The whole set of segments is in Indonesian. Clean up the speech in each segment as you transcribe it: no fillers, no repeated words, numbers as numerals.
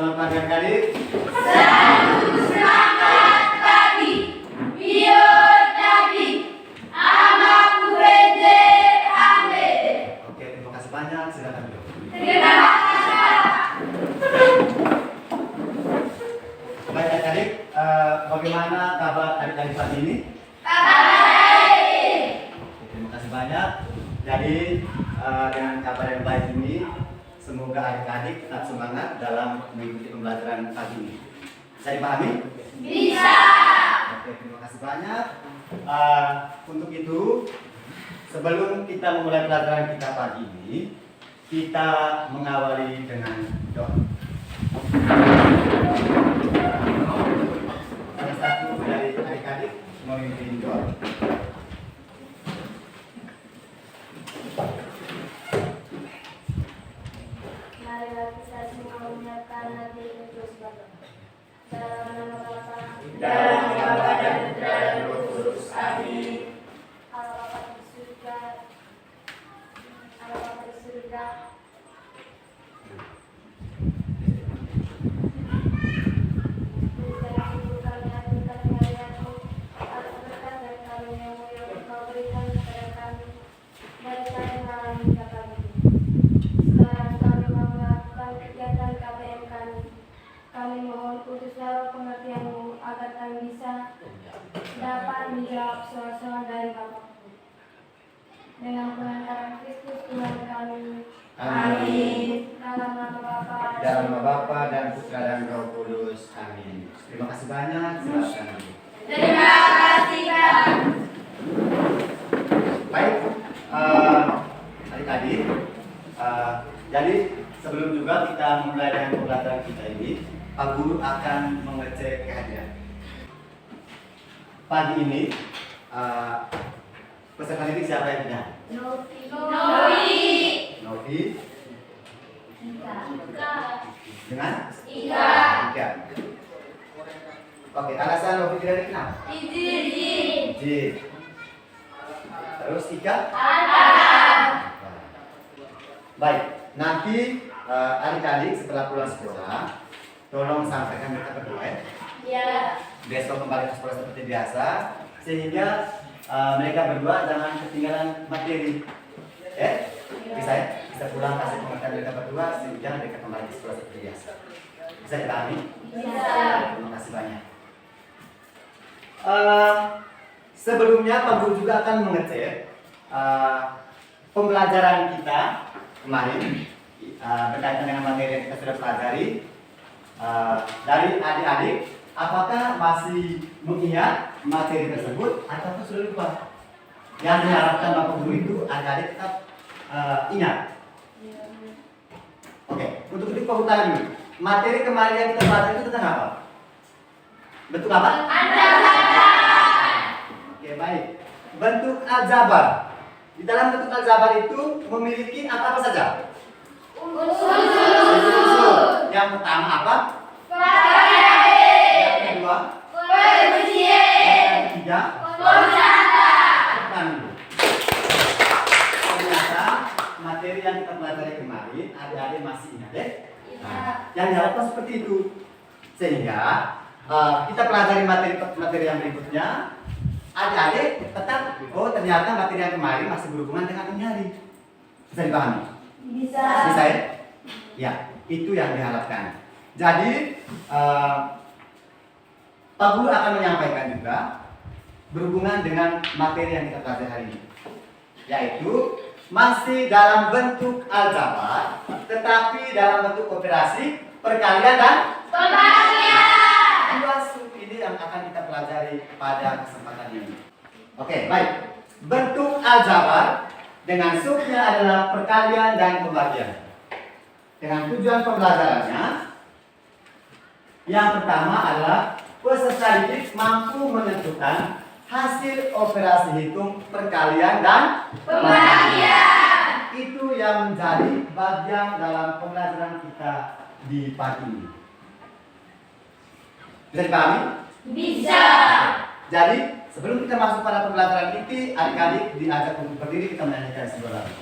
Selamat pagi adik-adik. Selamat pagi. Biar tadi amaku belajar ambil. Oke, terima kasih banyak. Silakan dulu. Terima kasih. Baik adik-adik, bagaimana kabar adik-adik pagi ini? Kabar baik. Oke, terima kasih banyak. Jadi dengan kabar yang baik ini, semoga adik-adik tetap semangat dalam mengikuti pembelajaran pagi ini. Bisa dipahami? Bisa. Oke, terima kasih banyak. Untuk itu, sebelum kita memulai pelajaran kita pagi ini, kita mengawali dengan doa. Salah satu dari adik-adik memimpin doa. Marilah kita semua menyiapkan hati untuk berdoa. Dalam nama Bapa dan Putra dan Roh Kudus. Amin. Allah Bapa di surga, Allah Bapa di surga. Berikan ibu kami hati kami harianmu, atas berkat dan karunia-Mu yang Engkau berikan kepada kami dari kami malam hingga pagi. Sekarang kami mau melakukan kegiatan KBM kami. Kami mohon khususnya roh pengertian-Mu agar kami bisa dapat menjawab soal-soal dari Bapa-Mu. Dengan pengantaran Kristus Tuhan kami. Amin. Dalam nama Bapa Dalam nama Bapa dan Putra dan Roh Kudus. Amin. Terima kasih banyak. Silakan. Terima kasih Kak. Baik, adik-adik. Jadi sebelum juga kita memulai dengan pembelajaran kita ini, Pak Guru akan mengecek kehadiran. Pagi ini peserta didik siapa yang punya? Novi. Novi Ika. dengan Ika. Ika. Oke, alasan Novi tidak dikenal? Izin. Jin. Terus Ika? Adam. Baik, nanti adik-adik setelah pulang sekolah, tolong sampaikan mereka berdua ya. Ya. Besok kembali ke sekolah seperti biasa, sehingga mereka berdua jangan ketinggalan materi. Bisa ya? Bisa pulang kasih pengertian mereka berdua, sehingga mereka kembali ke sekolah seperti biasa. Bisa dipahami? Bisa. Terima kasih banyak. Sebelumnya Pak Guru juga akan mengecek pembelajaran kita kemarin berkaitan dengan materi yang kita sudah pelajari. Dari adik-adik, apakah masih mengingat materi tersebut atau sudah lupa? Yang diharapkan Bapak Guru itu adik-adik tetap ingat. Oke, untuk itu Pak Guru tanya dulu. Materi kemarin yang kita pelajari itu tentang apa? Bentuk apa? Oke, baik. Bentuk aljabar. Di dalam bentuk aljabar itu memiliki apa saja? Unsur. Yang pertama apa? Variabel. Yang kedua? Koefisien. Yang ketiga? Konstan. Tekan dulu. Ternyata materi yang kita pelajari kemarin adik-adik masih ingat ya? Nah, yang diharapkan seperti itu. Sehingga kita pelajari materi yang berikutnya, adik-adik tetap, oh ternyata materi yang kemarin masih berhubungan dengan ini hari. Bisa dipahami? Bisa. Bisa ya? Ya, itu yang diharapkan. Jadi Pak Guru akan menyampaikan juga berhubungan dengan materi yang kita pelajari hari ini, yaitu masih dalam bentuk aljabar, tetapi dalam bentuk operasi perkalian dan Pembagian. dua sub ini yang akan kita pelajari pada kesempatan ini. Oke, baik. Bentuk aljabar dengan subnya adalah perkalian dan pembagian. Dengan tujuan pembelajarannya, yang pertama adalah peserta didik mampu menentukan hasil operasi hitung perkalian dan Pembagian. itu yang menjadi bagian dalam pembelajaran kita di pagi ini. Bisa dipahami? Bisa. Jadi sebelum kita masuk pada pembelajaran ini, adik-adik diajak untuk berdiri, kita menyanyikan sebuah lagu.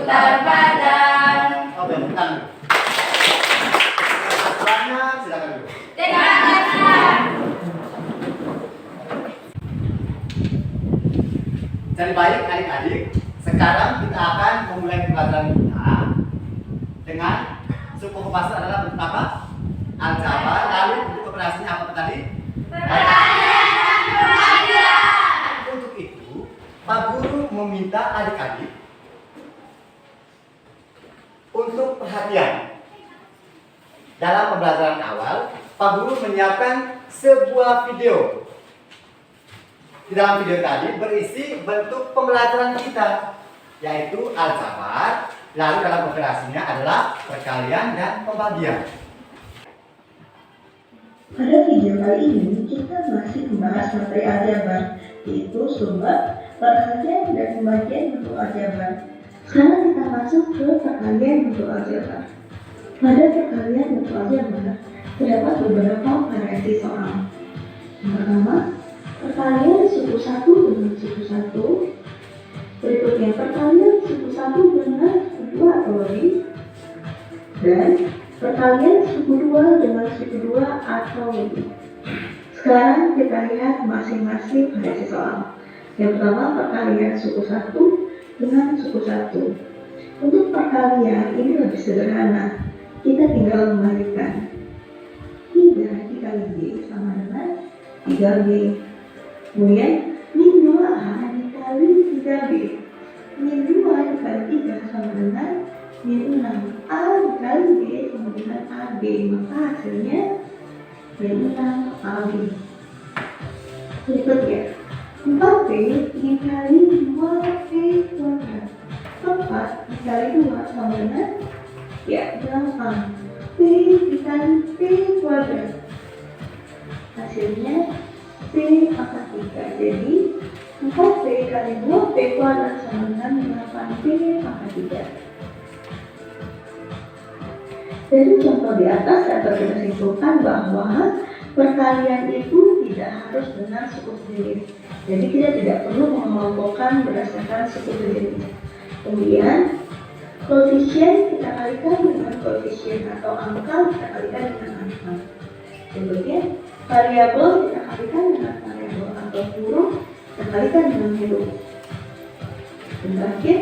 putar badan. Oh, bentar. Aturannya silakan dulu. Terima kasih. Jadi baik adik-adik, sekarang kita akan memulai pelajaran kita dengan suku bahasa adalah bentuk apa? Aljabar. Lalu bentuk operasinya apa tadi? Pertanyaan dan pemanggilan. Untuk itu, Pak Guru meminta adik-adik untuk perhatian. Dalam pembelajaran awal, Pak Guru menyiapkan sebuah video. Di dalam video tadi berisi bentuk pembelajaran kita, yaitu aljabar. Lalu dalam operasinya adalah perkalian dan pembagian. Pada video kali ini kita masih membahas materi aljabar, yaitu sumber, perhatian, dan pembagian bentuk aljabar. Sekarang kita masuk ke perkalian bentuk aljabar. Pada perkalian bentuk aljabar terdapat beberapa variasi soal. Yang pertama, perkalian suku 1 dengan suku 1. Berikutnya perkalian suku 1 dengan suku 2 atau lebih. Dan perkalian suku 2 dengan suku 2 atau lebih. Sekarang kita lihat masing-masing variasi soal. Yang pertama, perkalian suku 1 dengan suku 1. Untuk perkalian ini lebih sederhana. Kita tinggal membalikan 3 dikali B sama dengan 3B. Kemudian min 2A dikali 3B. Min 2 dikali 3 sama dengan min 6. A dikali B sama dengan AB. Maka hasilnya min 6 AB. Berikutnya 4B dikali 2B kuadrat. 4 dikali 2 sama dengan 8. P dikali P kuadrat. Hasilnya P pangkat 3. Jadi 4P kali 2P kuadrat sama dengan 8P pangkat 3. Dari contoh di atas dapat kita simpulkan bahwa perkalian itu tidak harus dengan suku sejenis. Jadi kita tidak perlu mengelompokkan berdasarkan suku sejenis. Kemudian koefisien kita kalikan dengan koefisien atau angka kita kalikan dengan angka. Berikutnya variabel kita kalikan dengan variabel atau huruf kita kalikan dengan huruf. Dan terakhir,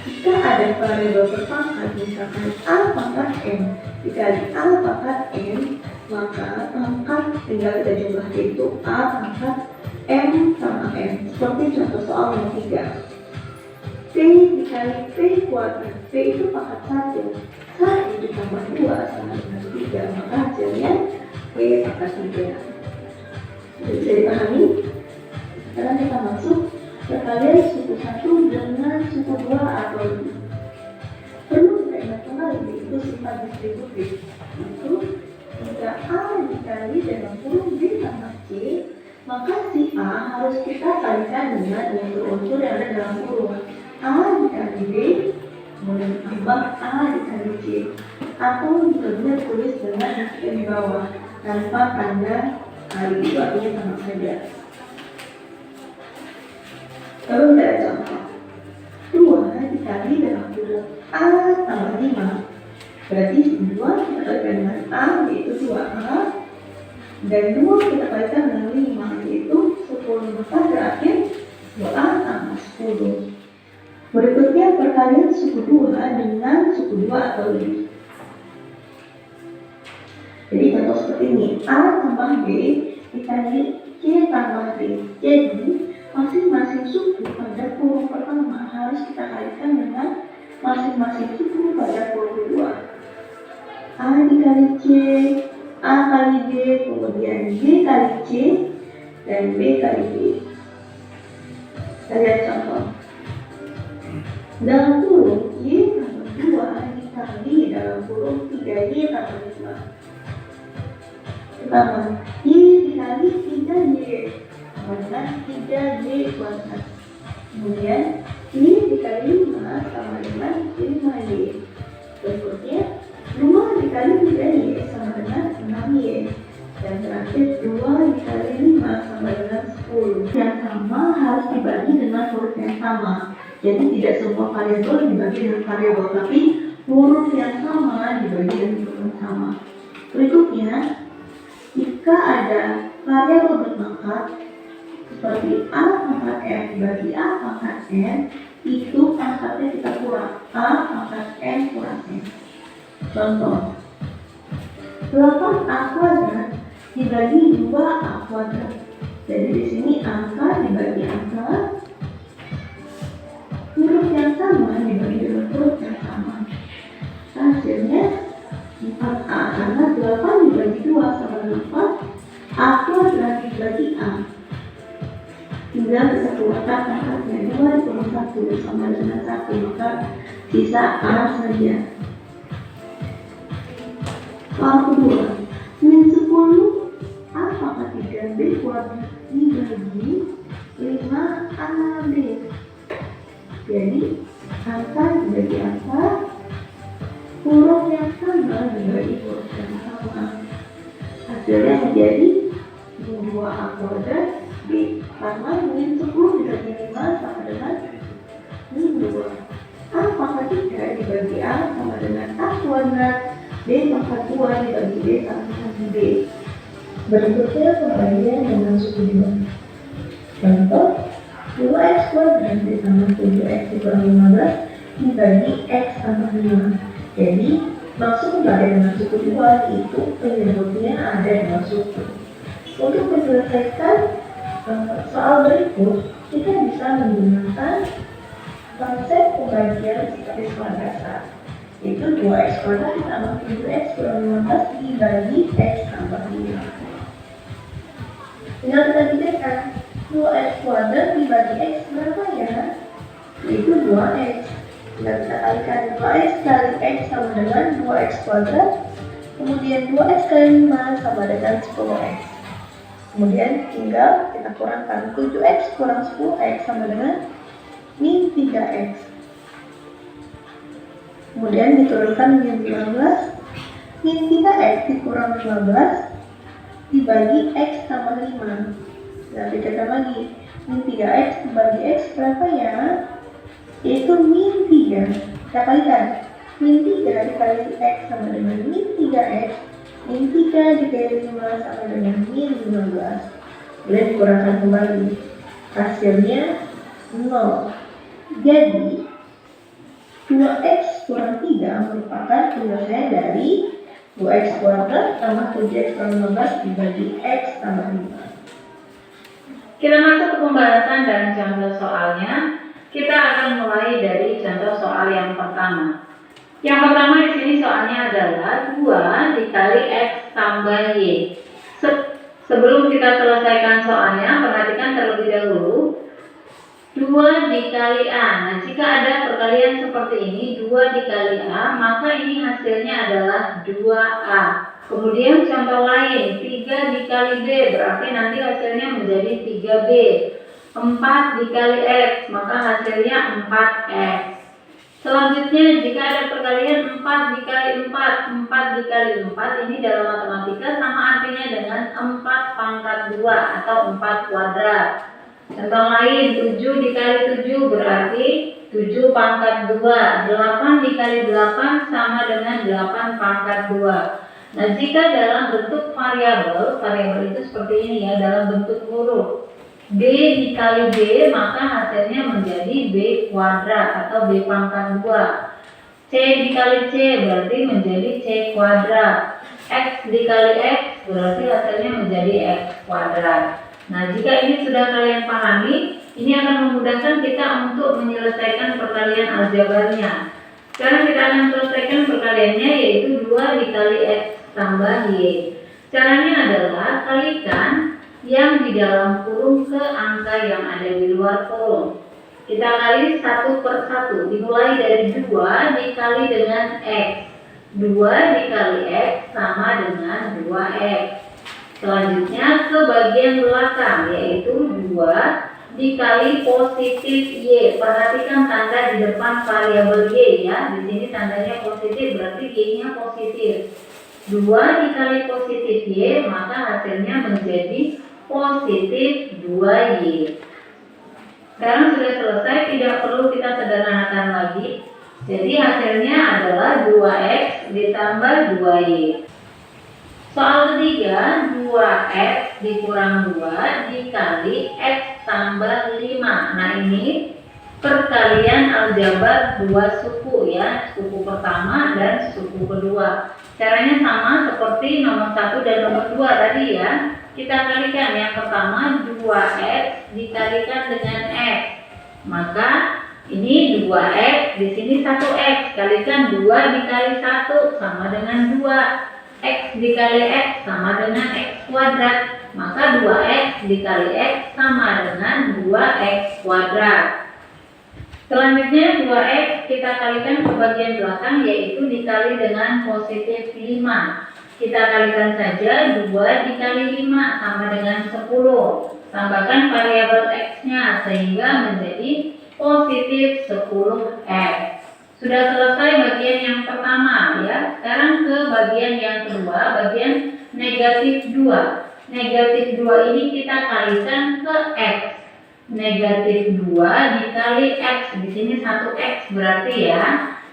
jika ada variabel berpangkat misalkan a pangkat m dikali a pangkat m, maka pangkat tinggal kita jumlah itu a pangkat m sama m. Seperti contoh soal nomor 3. P dikali P kuadrat. P itu pangkat 1. 1 ditambah 2 sama dengan 3. Maka hasilnya P pangkat 3. Bisa dipahami? Sekarang kita masuk perkalian suku 1 dengan suku 2 atau lebih. Perlu kita ingat kembali itu sifat distributif. Itu jika A dikali dengan kurung B tambah C, maka si A harus kita kalikan dengan unsur-unsur yang ada dalam kurung. A dikali B, kemudian tambah A dikali C. Atau juga bisa tulis dengan yang di bawah tanpa tanda kali, itu artinya sama saja. Lalu kita ada contoh 2 dikali dalam kurung A tambah 5. Berarti 2 kita kalikan dengan A, yaitu 2A. Dan 2 kita kalikan dengan 5, yaitu 10. Maka terakhir 2A tambah 10. Berikutnya perkalian suku 2 dengan suku 2 atau lebih. Jadi contoh seperti ini, A tambah B dikali C tambah D. Jadi masing-masing suku pada kurung pertama harus kita kalikan dengan masing-masing suku pada kurung kedua. A dikali C, A kali B, kemudian B kali C, dan B kali B. Kita lihat contoh. Dalam kurung Y tambah 2 dikali dalam kurung 3Y tambah 5. Pertama, Y dikali 3Y sama dengan 3Y kuadrat. Kemudian Y dikali 5 sama dengan 5Y. Berikutnya 2 dikali 3Y sama dengan 6Y. Dan terakhir 2 dikali 5 sama dengan 10. Yang sama harus dibagi dengan huruf yang sama. Jadi tidak semua variabel dibagi dengan variabel, tapi huruf yang sama dibagi dengan huruf yang sama. Berikutnya, jika ada variabel berpangkat seperti A pangkat N bagi A pangkat N, itu pangkatnya kita kurang. A pangkat N kurang N. Contoh, 8A kuadrat dibagi 2A kuadrat. Jadi di sini angka dibagi angka, huruf yang sama dibagi dengan huruf yang sama. Hasilnya 4A, karena 8 dibagi 2 sama dengan 4. A kuadrat dibagi A. Tinggal kita keluarkan pangkatnya, 2 dikurangi 1 sama dengan 1, maka sisa A saja. Soal kedua, min 10 A pangkat 3B kuadrat dibagi 5AB. Jadi angka dibagi angka, huruf yang sama dibagi huruf yang sama. Hasilnya menjadi 2A kuadrat karena min 10 dibagi 5 sama dengan min 2. A pangkat 3 dibagi A sama dengan A kuadrat. B pangkat 2 dibagi B sama dengan B. Berikutnya pembagian dengan suku dibagi. Contoh, 2x kuadrat ditambah 7x dikurang 15 dibagi x tambah 5. Jadi maksud pembagian dengan suku dibagi itu penyebutnya ada dua suku. Untuk menyelesaikan soal berikut, kita bisa menggunakan konsep pembagian seperti skala dasar, yaitu 2x kuadrat ditambah 7x kurang 15 dibagi x tambah 5. Tinggal kita pikirkan, 2x kuadrat dibagi x berapa ya? Yaitu 2x. Tinggal kita kalikan 2x kali x sama dengan 2x kuadrat, kemudian 2x kali 5 sama dengan 10x. Kemudian tinggal kita kurangkan 7x kurang 10x sama dengan min 3x. Kemudian diturunkan min 15, min 3x dikurang 15 dibagi x tambah 5. Nah, dikatakan lagi, min 3x dibagi x berapa ya? Yaitu min 3. Kita kalikan, min 3 dikali x sama dengan min 3x, min 3 dikali 5 sama dengan min 15. Kemudian dikurangkan kembali, hasilnya 0. Jadi 2x kurang 3 merupakan penyelesaian dari 2x kuadrat tambah 7x kurang 15 dibagi x tambah 5. Kita masuk ke pembahasan dan contoh soalnya. Kita akan mulai dari contoh soal yang pertama. Yang pertama di sini soalnya adalah 2 dikali x tambah y. Sebelum kita selesaikan soalnya, perhatikan terlebih dahulu 2 dikali A. Nah, jika ada perkalian seperti ini, 2 dikali A, maka ini hasilnya adalah 2A. Kemudian contoh lain, 3 dikali B, berarti nanti hasilnya menjadi 3B. 4 dikali X, maka hasilnya 4X. Selanjutnya, jika ada perkalian 4 dikali 4, 4 dikali 4, ini dalam matematika sama artinya dengan 4 pangkat 2 atau 4 kuadrat. Contoh lain, 7 dikali 7 berarti 7 pangkat 2. 8 dikali 8 sama dengan 8 pangkat 2. Nah, jika dalam bentuk variabel itu seperti ini ya, dalam bentuk huruf. B dikali B, maka hasilnya menjadi B kuadrat atau B pangkat 2. C dikali C berarti menjadi C kuadrat. X dikali X berarti hasilnya menjadi X kuadrat. Nah, jika ini sudah kalian pahami, ini akan memudahkan kita untuk menyelesaikan perkalian aljabarnya. Sekarang kita akan selesaikan perkaliannya, yaitu 2 dikali X tambah Y. Caranya adalah kalikan yang di dalam kurung ke angka yang ada di luar kolom. Kita kali satu per satu, dimulai dari 2 dikali dengan X. 2 dikali X sama dengan 2X. Selanjutnya ke bagian belakang, yaitu 2 dikali positif Y. Perhatikan tanda di depan variabel Y ya. Di sini tandanya positif, berarti Y-nya positif. 2 dikali positif Y, maka hasilnya menjadi positif 2Y. Sekarang sudah selesai, tidak perlu kita sederhanakan lagi. Jadi hasilnya adalah 2x ditambah 2y. Soal ketiga, 2x dikurang 2 dikali x tambah 5. Nah ini perkalian aljabar dua suku ya, suku pertama dan suku kedua. Caranya sama seperti nomor 1 dan nomor 2 tadi ya. Kita kalikan yang pertama 2x dikalikan dengan x. Maka ini 2x, di sini 1x, kalikan 2 dikali 1 sama dengan 2. X dikali X sama dengan X kuadrat. Maka 2X dikali X sama dengan 2X kuadrat. Selanjutnya 2X kita kalikan ke bagian belakang, yaitu dikali dengan positif 5. Kita kalikan saja 2 dikali 5 sama dengan 10. Tambahkan variabel X-nya sehingga menjadi positif 10X. Sudah selesai bagian yang pertama ya. Sekarang ke bagian yang kedua, bagian negatif 2. Negatif 2 ini kita kalikan ke X. Negatif 2 dikali X. Di sini 1X berarti ya.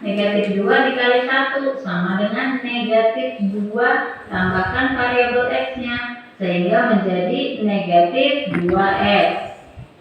Negatif 2 dikali 1 sama dengan negatif 2. Tambahkan variabel X-nya sehingga menjadi negatif 2X.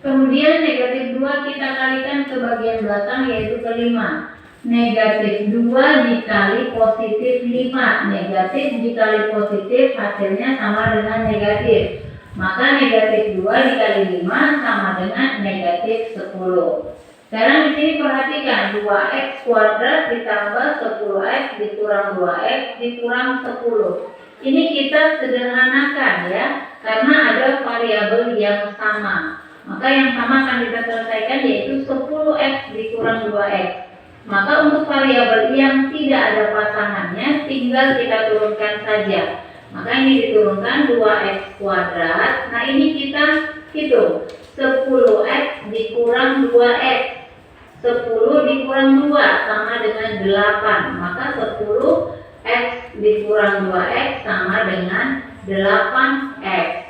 Kemudian negatif 2 kita kalikan ke bagian belakang, yaitu ke 5. Negatif 2 dikali positif 5. Negatif dikali positif hasilnya sama dengan negatif. Maka negatif 2 dikali 5 sama dengan negatif 10. Sekarang di sini perhatikan 2x kuadrat ditambah 10x dikurang 2x dikurang 10. Ini kita sederhanakan ya, karena ada variabel yang sama. Maka yang sama akan kita selesaikan, yaitu 10x dikurang 2x. Maka untuk variabel yang tidak ada pasangannya tinggal kita turunkan saja. Maka ini diturunkan 2x kuadrat. Nah ini kita hitung 10x dikurang 2x. 10 dikurang 2 sama dengan 8. Maka 10x dikurang 2x sama dengan 8x.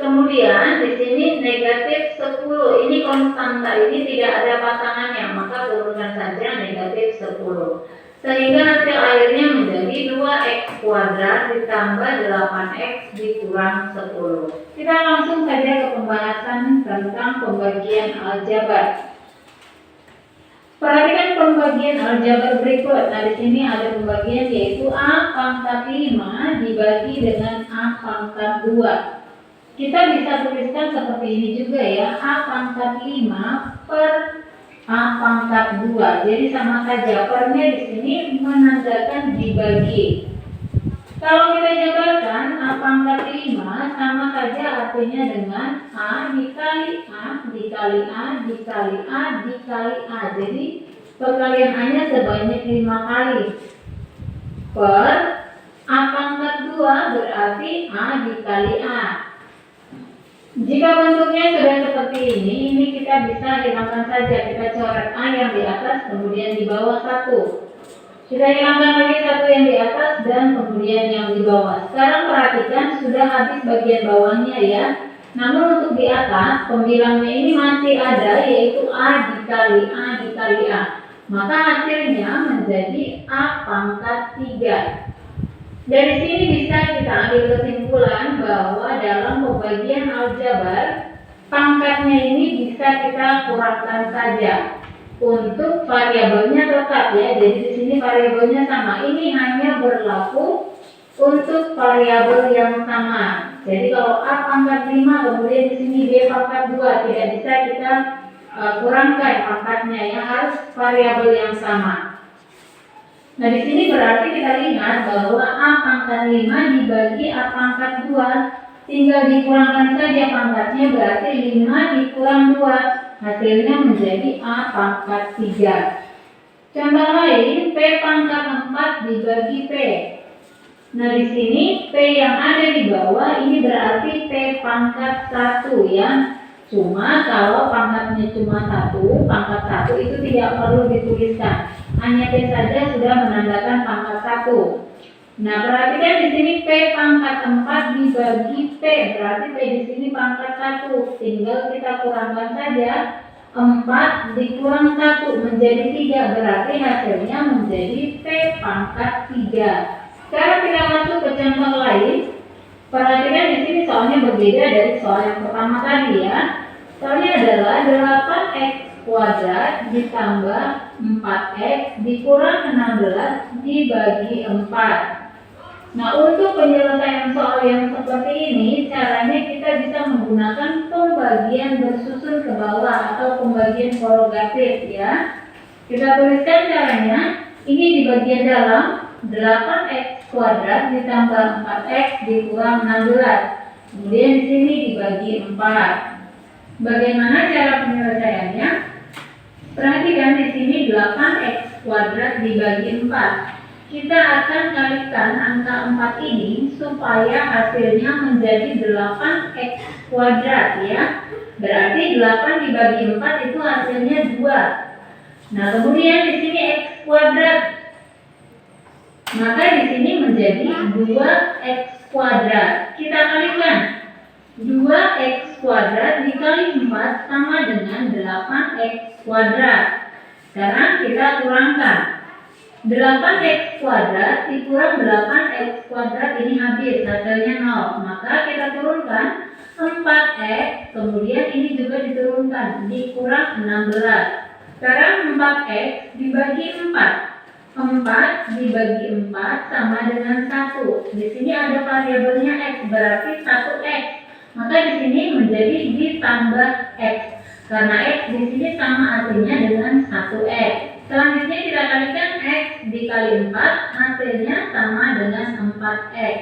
Kemudian di sini negatif 10, ini konstanta, ini tidak ada pasangannya, maka turunkan saja negatif 10. Sehingga hasil akhirnya menjadi 2x kuadrat ditambah 8x dikurang 10. Kita langsung saja ke pembahasan tentang pembagian aljabar. Perhatikan pembagian aljabar berikut. Nah di sini ada pembagian, yaitu a pangkat 5 dibagi dengan a pangkat 2. Kita bisa tuliskan seperti ini juga ya, a pangkat 5 per a pangkat 2. Jadi sama saja, pernya di sini menandakan dibagi. Kalau kita jabarkan a pangkat 5 sama saja artinya dengan a dikali a dikali a dikali a dikali a. Jadi perkalian a-nya sebanyak 5 kali. Per a pangkat 2 berarti a dikali a. Jika bentuknya sudah seperti ini kita bisa hilangkan saja. Kita coret A yang di atas, kemudian di bawah 1. Kita hilangkan lagi 1 yang di atas dan kemudian yang di bawah. Sekarang perhatikan sudah habis bagian bawahnya ya. Namun untuk di atas pembilangnya ini masih ada, yaitu A dikali A dikali A. Maka hasilnya menjadi A pangkat 3. Dari sini bisa kita ambil kesimpulan bahwa dalam pembagian aljabar pangkatnya ini bisa kita kurangkan saja. Untuk variabelnya tetap ya. Jadi di sini variabelnya sama. Ini hanya berlaku untuk variabel yang sama. Jadi kalau a pangkat 5 kemudian di sini b pangkat 2 tidak bisa kita kurangkan pangkatnya ya, harus variabel yang sama. Nah di sini berarti kita lihat bahwa a pangkat 5 dibagi a pangkat 2, tinggal dikurangkan saja pangkatnya, berarti 5 dikurang 2, hasilnya menjadi a pangkat 3. Contoh lain, p pangkat 4 dibagi p. Nah di sini p yang ada di bawah ini berarti p pangkat 1 ya. Cuma kalau pangkatnya cuma 1, pangkat 1 itu tidak perlu dituliskan. Hanya P saja sudah menandakan pangkat 1. Nah, perhatikan di sini P pangkat 4 dibagi P, berarti P di sini pangkat 1. Tinggal kita kurangkan saja. 4 dikurang 1 menjadi 3, berarti hasilnya menjadi P pangkat 3. Sekarang kita masuk ke contoh lain. Perhatikan di sini soalnya berbeda dari soal yang pertama tadi ya. Soalnya adalah 8x kuadrat ditambah 4x dikurang 16 dibagi 4. Nah, untuk penyelesaian soal yang seperti ini, caranya kita bisa menggunakan pembagian bersusun ke bawah atau pembagian korogatif ya. Kita tuliskan caranya, ini di bagian dalam 8x kuadrat ditambah 4x dikurang 16. Kemudian di sini dibagi 4. Bagaimana cara penyelesaiannya? Perhatikan di sini 8x kuadrat dibagi 4. Kita akan kalikan angka 4 ini supaya hasilnya menjadi 8x kuadrat ya. Berarti 8 dibagi 4 itu hasilnya 2. Nah, kemudian di sini x kuadrat. Maka di sini menjadi 2x kuadrat. Kita kalikan. 2x kuadrat dikali 4 sama dengan 8x kuadrat. Sekarang kita kurangkan. 8x kuadrat dikurang 8x kuadrat ini habis, hasilnya 0. Maka kita turunkan 4x, kemudian ini juga diturunkan, dikurang 16. Sekarang 4x dibagi 4. 4 dibagi 4 sama dengan 1. Di sini ada variabelnya x, berarti 1x. Maka di sini menjadi ditambah x. Karena x di sini sama artinya dengan 1x. Selanjutnya kita kalikan x dikali 4, hasilnya sama dengan 4x.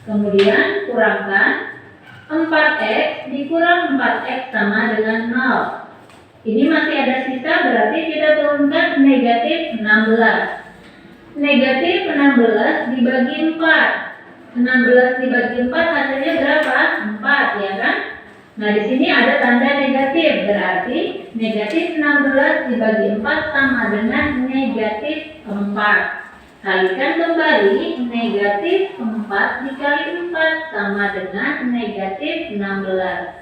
Kemudian kurangkan 4x dikurang 4x sama dengan 0. Ini masih ada sisa, berarti kita turunkan negatif 16. Negatif 16 dibagi 4. 16 dibagi 4 hasilnya berapa? 4 ya kan? Nah, di sini ada tanda negatif, berarti negatif 16 dibagi 4 sama dengan negatif 4. Kalikan kembali, negatif 4 dikali 4 sama dengan negatif 16.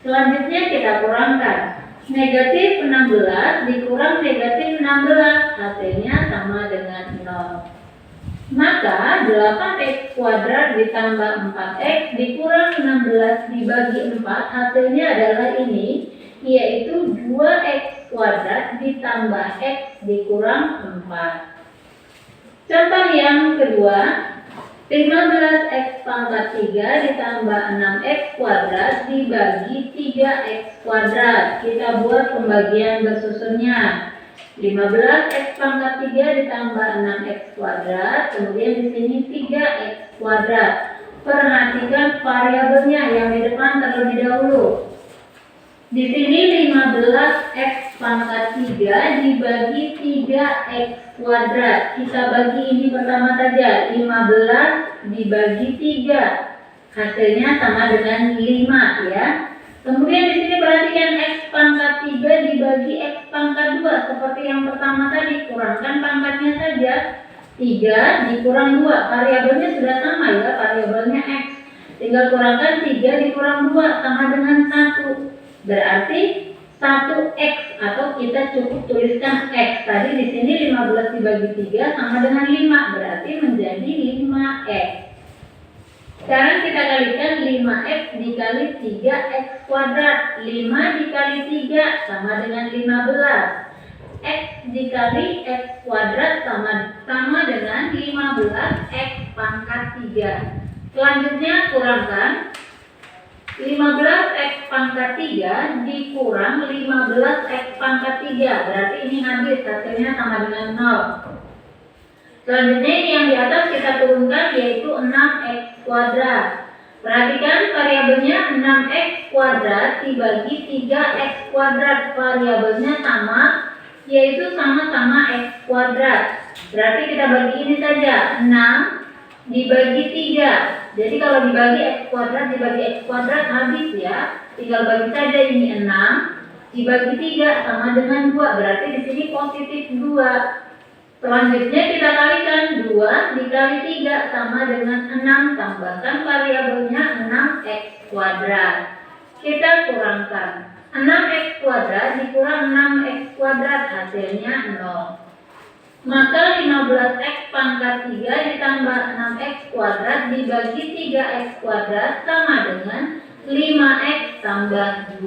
Selanjutnya kita kurangkan. Negatif 16 dikurang negatif 16, hasilnya sama dengan 0. Maka 8x kuadrat ditambah 4x dikurang 16 dibagi 4 hasilnya adalah ini, yaitu 2x kuadrat ditambah x dikurang 4. Contoh yang kedua, 15x pangkat 3 ditambah 6x kuadrat dibagi 3x kuadrat. Kita buat pembagian bersusunnya. 15x pangkat 3 ditambah 6x kuadrat, kemudian di sini 3x kuadrat. Perhatikan variabelnya yang di depan terlebih dahulu. Di sini 15x pangkat 3 dibagi 3x kuadrat. Kita bagi ini pertama saja, 15 dibagi 3. Hasilnya sama dengan 5 ya. Kemudian di sini perhatikan x pangkat 3 dibagi x pangkat 2. Seperti yang pertama tadi, kurangkan pangkatnya saja. 3 dikurang 2. Variabelnya sudah sama ya, variabelnya x. Tinggal kurangkan 3 dikurang 2 sama dengan 1. Berarti 1x atau kita cukup tuliskan x. Tadi di sini 15 dibagi 3 sama dengan 5. Berarti menjadi 5x. Sekarang kita kalikan 5x dikali 3x kuadrat. 5 dikali 3 sama dengan 15. X dikali x kuadrat sama dengan 15x pangkat 3. Selanjutnya kurangkan 15x pangkat 3 dikurang 15x pangkat 3. Berarti ini habis, hasilnya sama dengan 0. Selanjutnya ini yang di atas kita turunkan, yaitu 6x kuadrat. Perhatikan variabelnya 6x kuadrat dibagi 3x kuadrat. Variabelnya sama, yaitu sama-sama x kuadrat. Berarti kita bagi ini saja, 6 dibagi 3. Jadi kalau dibagi x kuadrat habis ya. Tinggal bagi saja ini 6 dibagi 3 sama dengan 2. Berarti di sini positif 2. Selanjutnya kita kalikan 2 dikali 3 sama dengan 6, tambahkan variabelnya 6x kuadrat. Kita kurangkan 6x kuadrat dikurang 6x kuadrat hasilnya 0. Maka 15x pangkat 3 ditambah 6x kuadrat dibagi 3x kuadrat sama dengan 5x tambah 2.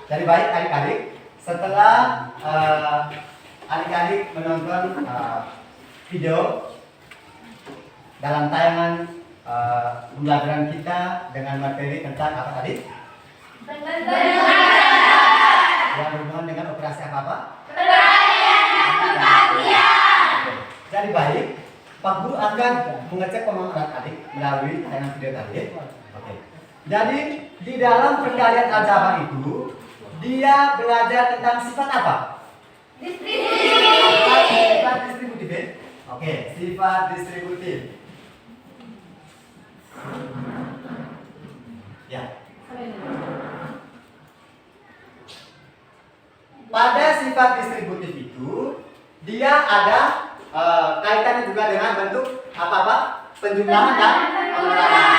Jadi baik adik-adik, setelah adik-adik menonton video dalam tayangan pembelajaran kita dengan materi tentang apa tadi? Yang berhubungan dengan operasi apa-apa? Jadi baik, Pak Guru akan mengecek pemahaman adik melalui tayangan video tadi. Oke. Jadi di dalam perkalian aljabar itu dia belajar tentang sifat apa? Sifat distributif. Oke, sifat distributif. Ya. Pada sifat distributif itu dia ada kaitannya juga dengan bentuk apa-apa? Penjumlahan dan pengurangan.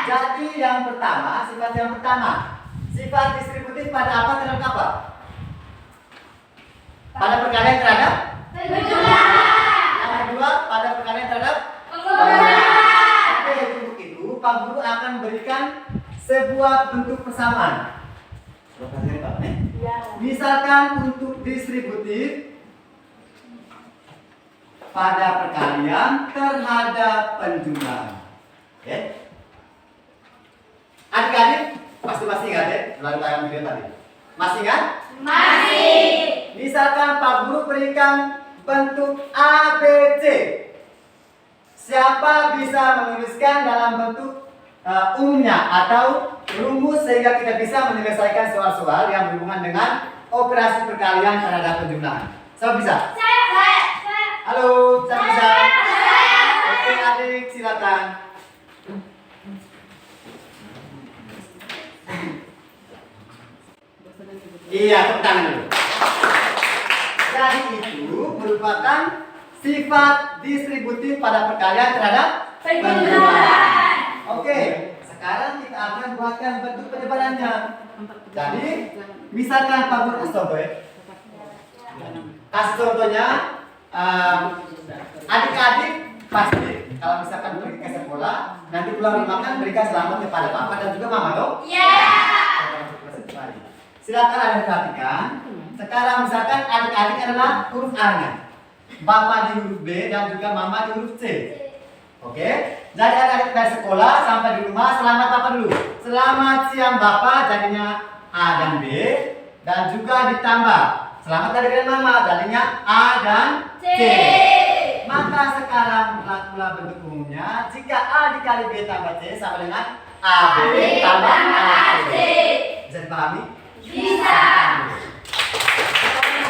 Jadi yang pertama, sifat distributif pada apa terhadap apa? Pada perkalian terhadap penjumlahan. Yang kedua, pada perkalian terhadap pengurangan. Oke, untuk itu Pak Guru akan berikan sebuah bentuk persamaan. Misalkan untuk distributif pada perkalian terhadap penjumlahan. Oke. Adik-adik pasti masih ingat ya melalui tayangan video tadi. Masih ingat? Masih. Misalkan Pak Guru berikan bentuk ABC. Siapa bisa menuliskan dalam bentuk umumnya atau rumus sehingga kita bisa menyelesaikan soal-soal yang berhubungan dengan operasi perkalian terhadap penjumlahan? Siapa bisa? Saya. Halo, siapa bisa? Oke adik, silakan. Iya, tepuk tangan dulu. Jadi itu merupakan sifat distributif pada perkalian terhadap penjumlahan. Oke, sekarang kita akan buatkan bentuk penyebarannya. Jadi, misalkan Pak Guru kasih contoh ya. Kasih contohnya, adik-adik pasti kalau misalkan pergi ke sekolah, nanti pulang makan berikan selamat kepada Papa dan juga Mama dong. Iya. Silakan ada perhatikan. Sekarang misalkan adik-adik adalah huruf A-nya, Bapak di huruf B dan juga Mama di huruf C. Oke, jadi adik-adik dari sekolah sampai di rumah selamat apa dulu? Selamat siang Bapak, jadinya A dan B, dan juga ditambah selamat dari Mama, jadinya A dan C. Maka sekarang berlakulah bentuk umumnya. Jika A dikali B tambah C sama dengan AB tambah AC. Bisa dipahami? Bisa.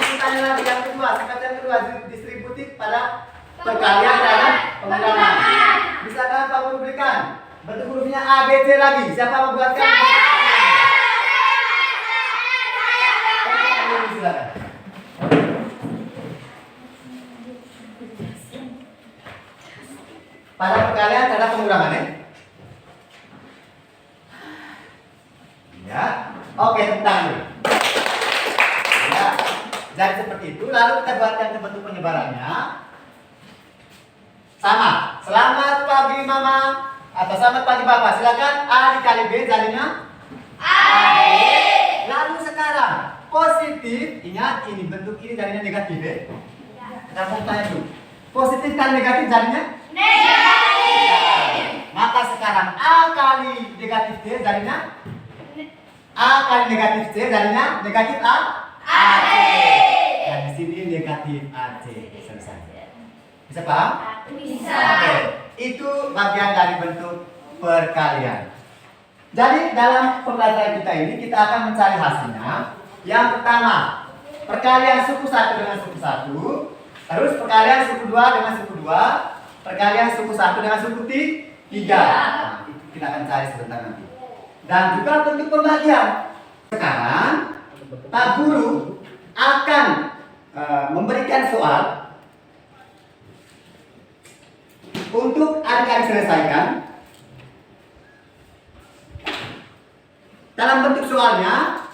Kita lagi yang kedua, sifat yang kedua distributif pada perkalian terhadap pengurangan. Misalkan Pak Guru berikan bentuk hurufnya A, B, C lagi. Siapa mau buatkan? Saya. Silakan. Pada perkalian terhadap pengurangan ya. Ya. Oke, tentang dulu. Ya. Jadi seperti itu. Lalu kita buatkan bentuk penyebarannya. Sama. Selamat pagi Mama atau selamat pagi Bapak. Silakan A dikali B jadinya A. Lalu sekarang positif, ingat ini bentuk ini jadinya negatif ya. Kita mau tanya dulu. Positif kali negatif jadinya negatif. Maka sekarang A kali negatif C jadinya A kali negatif C jadinya negatif A. AC. Dan di sini negatif AC. Selesai. Bisa paham? Bisa. Oke. Itu bagian dari bentuk perkalian. Jadi dalam pembelajaran kita ini kita akan mencari hasilnya. Yang pertama, perkalian suku 1 dengan suku 1, terus perkalian suku 2 dengan suku 2, perkalian suku 1 dengan suku 3. Nah, itu kita akan cari sebentar nanti. Dan juga bentuk pembagian. Sekarang Pak Guru akan memberikan soal untuk adik-adik selesaikan. Dalam bentuk soalnya,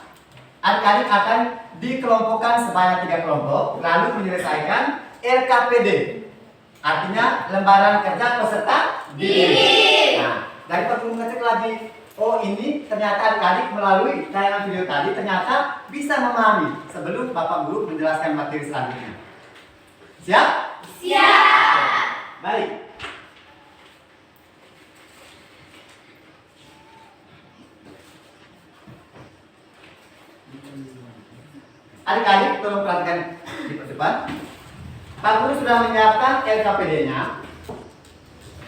adik-adik akan dikelompokkan sebanyak 3 kelompok, lalu menyelesaikan LKPD, artinya lembaran kerja peserta didik. Nah, dari perlu mengecek lagi, oh ini ternyata adik-adik melalui tayangan video tadi ternyata bisa memahami sebelum Bapak Guru menjelaskan materi selanjutnya. Siap? Siap. Baik. Adik-adik tolong perhatikan di depan. Pak Guru sudah menyiapkan LKPD-nya.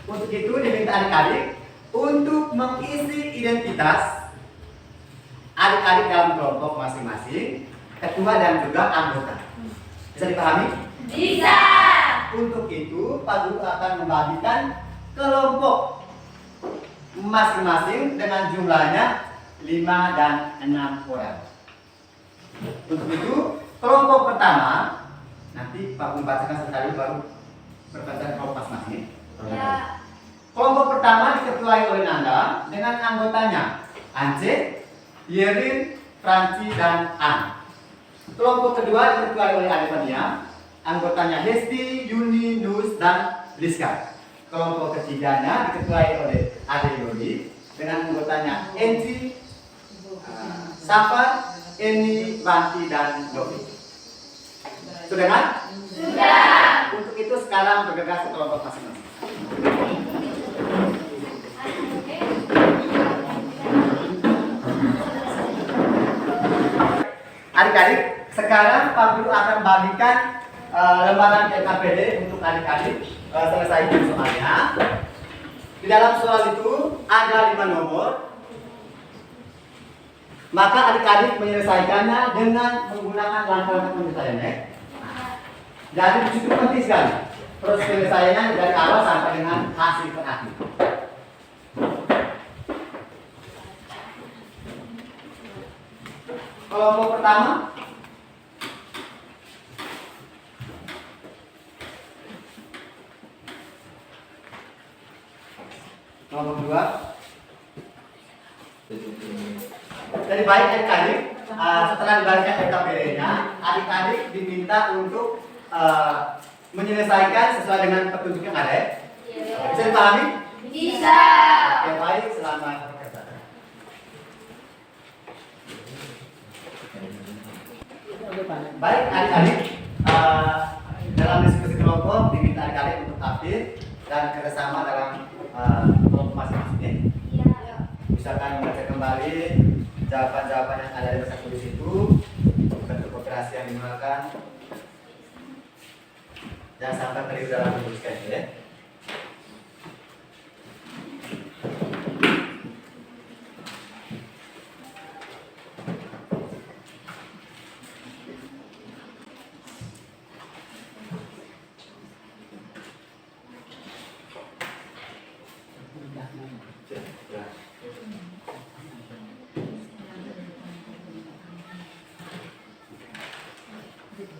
Untuk itu diminta adik-adik untuk mengisi identitas adik-adik dalam kelompok masing-masing, ketua dan juga anggota. Bisa dipahami? Bisa. Untuk itu Pak Guru akan membagikan kelompok masing-masing dengan jumlahnya 5 dan 6 orang. Untuk itu kelompok pertama nanti Pak Guru bacakan sekali baru berbaca kelompok masing-masing. Ya. Kelompok pertama diketuai oleh Nanda dengan anggotanya Ance, Yerin, Franci, dan An. Kelompok kedua diketuai oleh Adevania, anggotanya Hesti, Yuni, Nus, dan Liska. Kelompok ketiganya diketuai oleh Ade Yodi dengan anggotanya Enci, Safa, Eni, Banti, dan Dovi. Sudah kan? Sudah. Untuk itu sekarang bergegas ke kelompok masing-masing. Adik-adik, sekarang Pak Guru akan bagikan lembaran LKPD untuk adik-adik selesaikan soalnya. Di dalam soal itu ada 5 nomor. Maka adik-adik menyelesaikannya dengan menggunakan langkah-langkah penyelesaiannya. Jadi disitu penting sekali. Terus penyelesaiannya dari awal sampai dengan hasil terakhir. Kelompok pertama kelompok kedua. Jadi baik adik-adik, setelah dibagikan LKPD-nya, adik-adik diminta untuk menyelesaikan sesuai dengan petunjuk yang ada. Bisa dipahami? Bisa. Oke, baik, selamat bekerja. Baik adik-adik, dalam diskusi kelompok diminta adik-adik untuk aktif dan kerjasama dalam kelompok masing-masing. Misalkan membaca kembali jawaban-jawaban yang ada di masa tulis itu, bentuk operasi yang digunakan, jangan sampai keliru dalam menuliskan ya.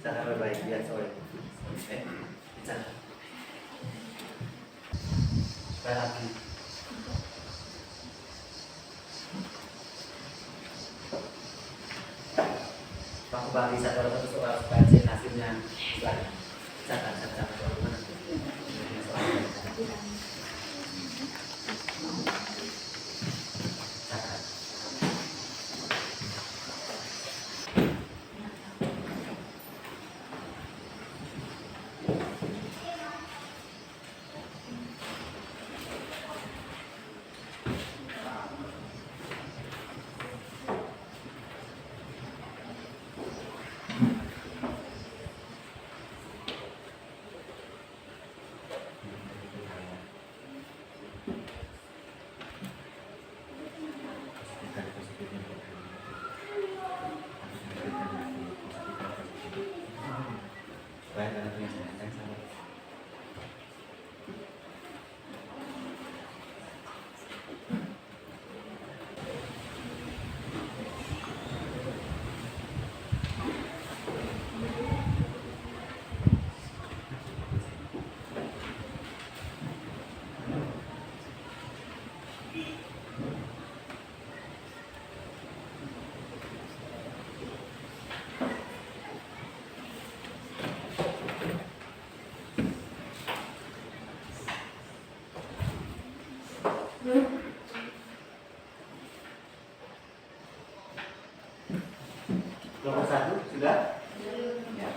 Cara berbaik biar sore. Cara. Berarti. Aku bagi satu soal supaya hasilnya baik. Catat soal mana? Kelompok 1 sudah? Ya.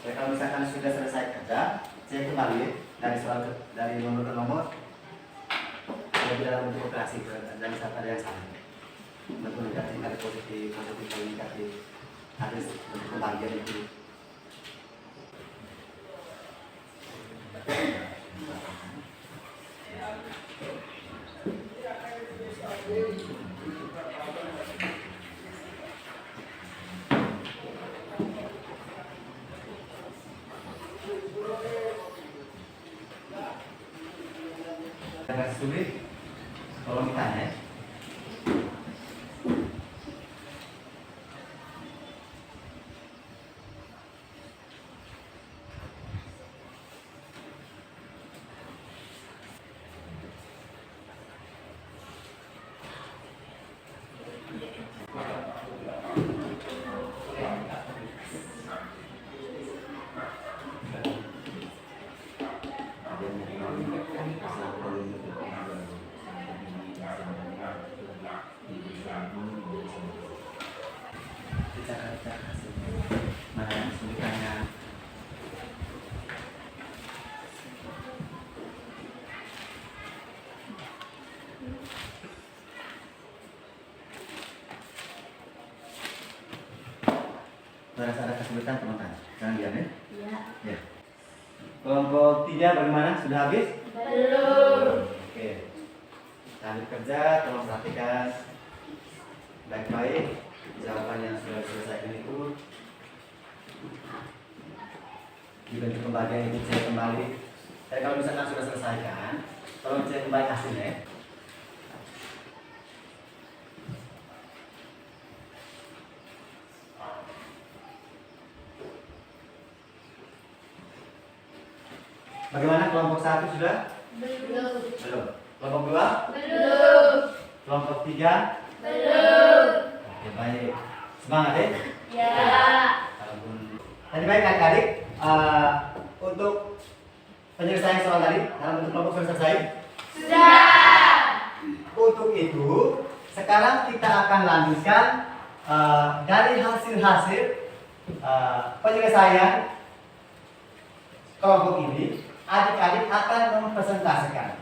Jadi kalau misalkan sudah selesai kerja, saya kembali dari nomor ke nomor. Jadi dalam bentuk operasi dan ada yang sama. Bentuk negatif kali positif kali negatif. Ada bentuk pembagian itu. Agak sulit, tolong ditanya. Mana yang kesulitannya? Merasa ada kesulitan teman-teman? Jangan diam ya. Iya. Ya. Kelompok 3 bagaimana? Sudah habis? Belum. Oke. Lanjut kerja, tolong perhatikan baik-baik jawaban yang sudah diselesaikan itu. Di bentuk pembagian itu cek kembali. Tapi kalau misalkan sudah selesaikan, tolong cek kembali hasilnya. Bagaimana kelompok 1 sudah? Belum. Belum. Kelompok 2? Belum. Kelompok 3? Belum. Oke, baik. Semangat ya? Ya. Tadi baik adik-adik, untuk penyelesaian soal tadi dalam bentuk kelompok sudah selesai? Sudah. Untuk itu, sekarang kita akan lanjutkan dari hasil-hasil penyelesaian kelompok ini. Adik-adik akan mempresentasikan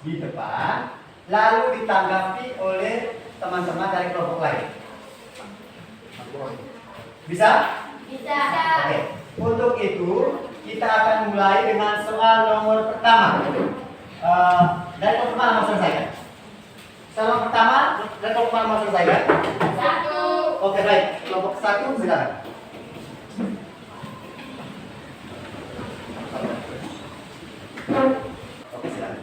di depan, lalu ditanggapi oleh teman-teman dari kelompok lain. Bisa? Bisa. Oke. Untuk itu, kita akan mulai dengan soal nomor pertama. Dari kelompok mana mau selesaikan? Soal nomor pertama, dari kelompok mana mau selesaikan? 1. Oke, baik. Kelompok 1 silakan. Oke, silakan.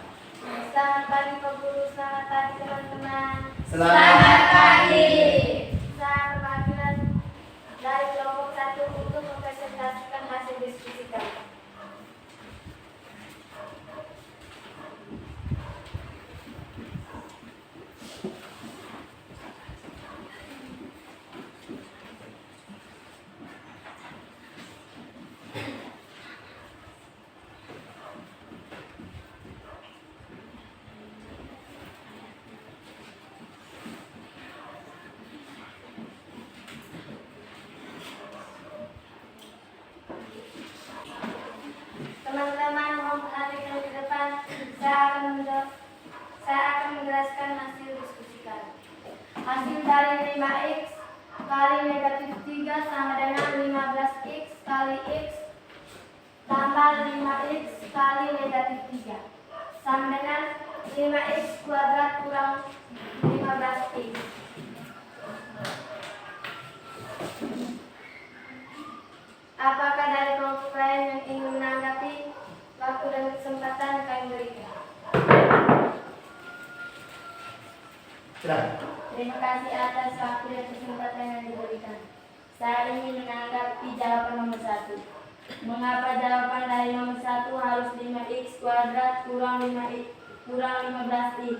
Selamat pagi Pak Guru, selamat pagi teman-teman. Selamat pagi. Saya perwakilan dari kelompok 1 untuk mempresentasikan hasil diskusi kami. Teman-teman mohon perhatikan ke depan. Saya akan menjelaskan hasil diskusi kami. Hasil dari 5x kali negatif 3 sama dengan 15x kali x tambah 5x kali negatif 3 sama dengan 5x kuadrat kurang 15x. Apakah dari kelompok lain yang ingin menanggapi? Waktu dan kesempatan kami berikan. Silakan. Terima kasih atas waktu dan kesempatan yang diberikan. Saya ingin menanggapi jawaban nomor 1. Mengapa jawaban dari nomor 1 harus 5x kuadrat kurang 15x?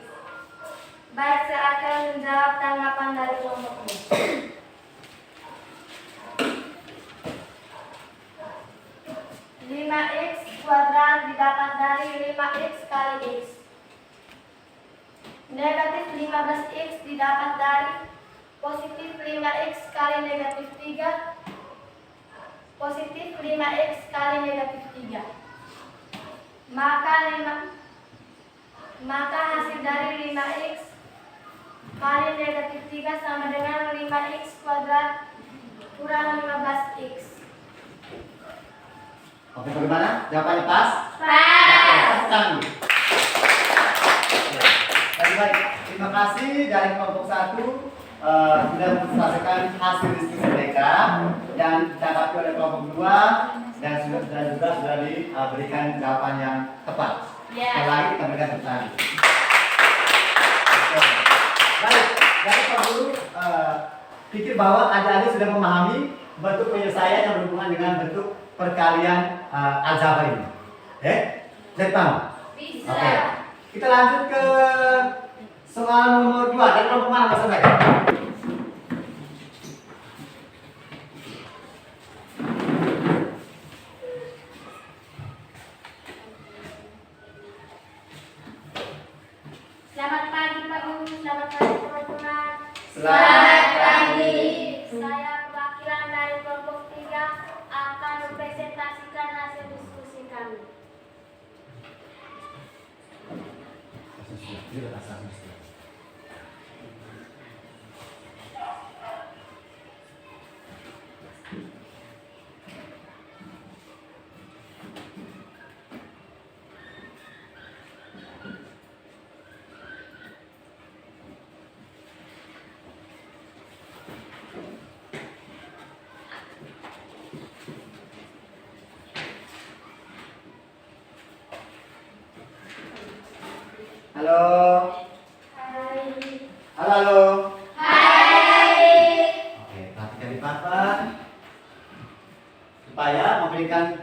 Baik, saya akan menjawab tanggapan dari kelompok B. 5x kuadrat didapat dari 5x kali x. Negatif 15x didapat dari positif 15 5x kali negatif 3 positif 5x kali negatif 3. Maka hasil dari 5x kali negatif 3 sama dengan 5x kuadrat kurang 15x. Oke, bagaimana? Jawabannya pas? Pas. Baik, terima kasih dari kelompok 1 sudah mempresentasikan hasil diskusi mereka yang ditanggapi oleh kelompok 2 dan sudah diberikan jawaban yang tepat. Sekali lagi kita berikan tepuk tangan. Oke. Baik, dari kelompok guru pikir bahwa adik-adik sudah memahami bentuk penyelesaian yang berhubungan dengan bentuk perkalian aljabar ini. Jadi paham? Bisa. Oke. Kita lanjut ke soal nomor 2. Dari kelompok mana Mas Andai? Selamat pagi Pak Guru, selamat pagi teman-teman. Selamat pagi. Saya perwakilan dari kelompok 3 akan mempresentasikan hasil diskusi kami. Halo. Hai. Halo. Hai. Oke, perhatikan di papan supaya memberikan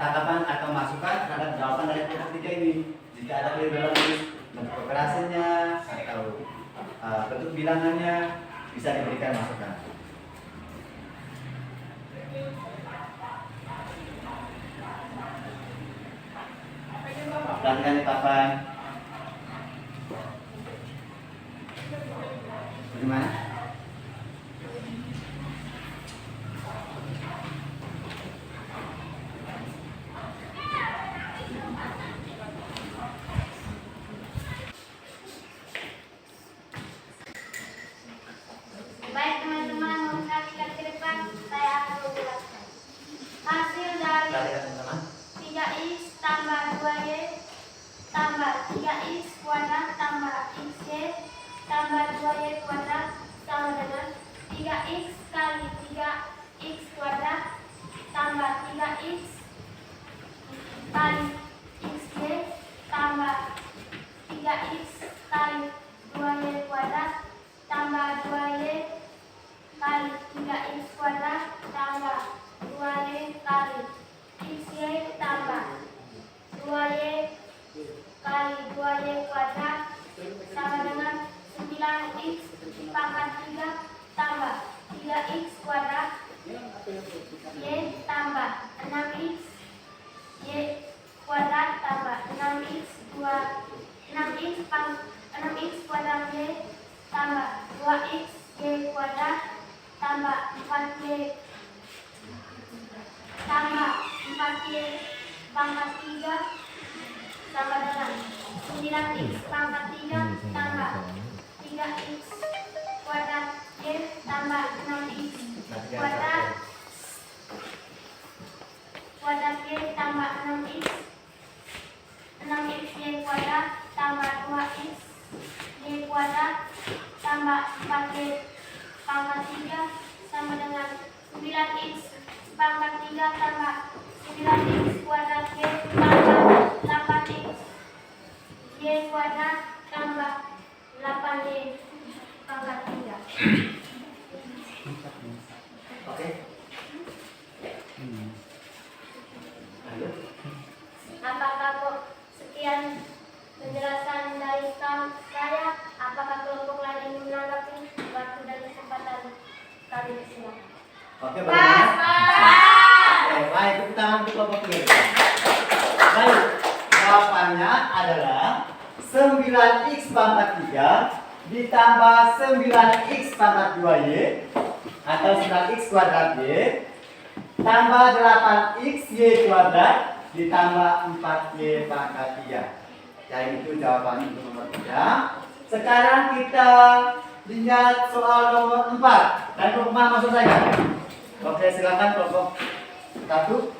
tanggapan atau masukan terhadap jawaban dari kelompok 3 ini. Jika ada keliru dalam bentuk operasinya atau bentuk bilangannya bisa diberikan masukan. Perhatikan di papan. Bagaimana? Baik teman-teman, memperhatikan ke depan, saya akan menjelaskan. Hasil dari Perhatikan teman-teman. 3x tambah 2y tambah 3x kuadrat tambah xy tambah 2y kuadrat sama dengan 3x kali 3x kuadrat tambah 3x kali xy tambah 3x kali 2y kuadrat tambah 2y kali 3x kuadrat tambah 2y kali xy tambah 2y kali 2y kuadrat sama dengan 9x pangkat 3 tambah 3x kuadrat y tambah 6x y kuadrat tambah 6x kuadrat y tambah 2x y kuadrat tambah 4y tambah 4y pangkat 3 sama dengan 9x pangkat 3 tambah 3x kuadrat y tambah 6x kuadrat y tambah 6x y kuadrat tambah 2x y kuadrat tambah 4y pangkat 3 sama dengan 9x pangkat 3 tambah 9x kuadrat y tambah 8x y kuadrat tambah 8y pangkat 3. Oke. Apakah kok sekian penjelasan dari saya? Apakah kelompok lain ingin menanggapi waktu dan kesempatan kali ini? Silakan. Oke, bagaimana? Oke, baik, tepuk tangan untuk kelompok kiri. Baik, jawabannya adalah 9x pangkat 3 ditambah 9x pangkat 2y atau 9x kuadrat y tambah 8xy kuadrat ditambah 4y pangkat 3. Jadi itu jawabannya untuk nomor 3. Sekarang kita lihat soal nomor 4. Dan kelompok mana maksud saya? Oke, silakan kelompok 1.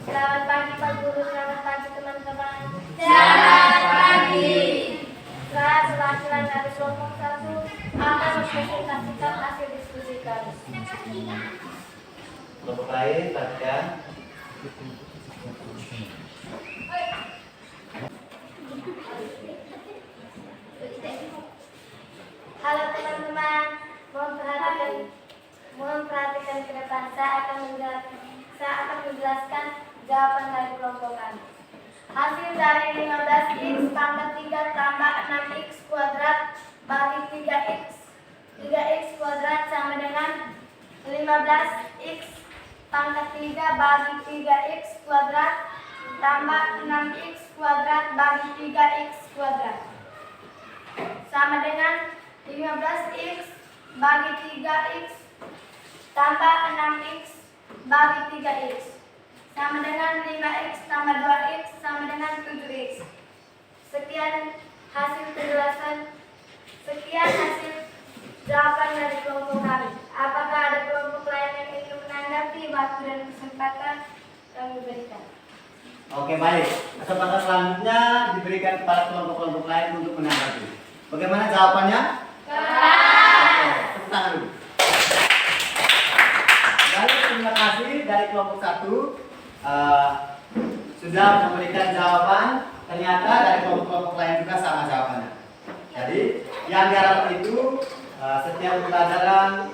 Selamat pagi Pak Guru, selamat pagi teman-teman. Selamat pagi. Saya selaku dari kelompok 1 akan mempresentasikan hasil diskusi kami. Kelompok lain, perhatikan. Halo teman-teman, mohon perhatikan ke depan. Saya akan menjelaskan jawaban dari kelompok kami. Hasil dari 15x pangkat 3 tambah 6x kuadrat bagi 3x kuadrat sama dengan 15x pangkat 3 bagi 3x kuadrat tambah 6x kuadrat bagi 3x kuadrat sama dengan 15x bagi 3x tambah 6x bagi 3x sama dengan 5x tambah 2x sama dengan 7x. Sekian hasil jawaban dari kelompok kami. Apakah ada kelompok lain yang ingin menanggapi waktu dan kesempatan kami berikan? Oke, baik. Kesempatan selanjutnya diberikan kepada kelompok-kelompok lain untuk menanggapi. Bagaimana jawabannya? Oke, tepuk tangan dulu. Baik, terima kasih dari kelompok 1 sudah memberikan jawaban. Ternyata dari kelompok-kelompok lain juga sama jawabannya. Jadi yang diharapkan itu setiap pembelajaran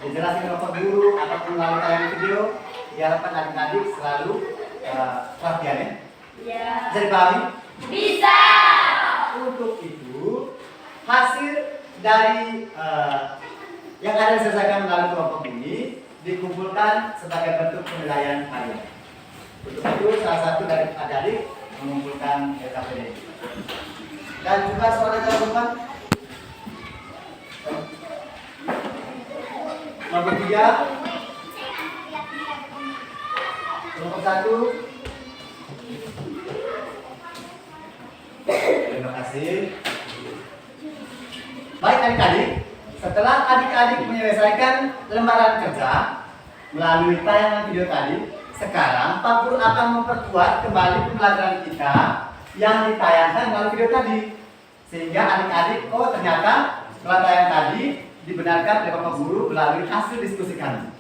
dijelaskan oleh Pak Guru ataupun melalui tayangan video, diharapkan adik-adik selalu perhatian ya. Bisa dipahami? Bisa. Untuk itu hasil dari yang ada diselesaikan melalui kelompok ini dikumpulkan sebagai bentuk penilaian kalian. Untuk itu salah satu dari adik-adik mengumpulkan LKPD. Dan juga soalnya jangan lupa nomor 3 kelompok 1. Terima kasih. Baik adik-adik, setelah adik-adik menyelesaikan lembaran kerja melalui tayangan video tadi, sekarang Pak Guru akan memperkuat kembali pembelajaran kita yang ditayangkan melalui video tadi, sehingga adik-adik ternyata setelah tayangan tadi dibenarkan oleh Bapak Guru melalui hasil diskusi kami.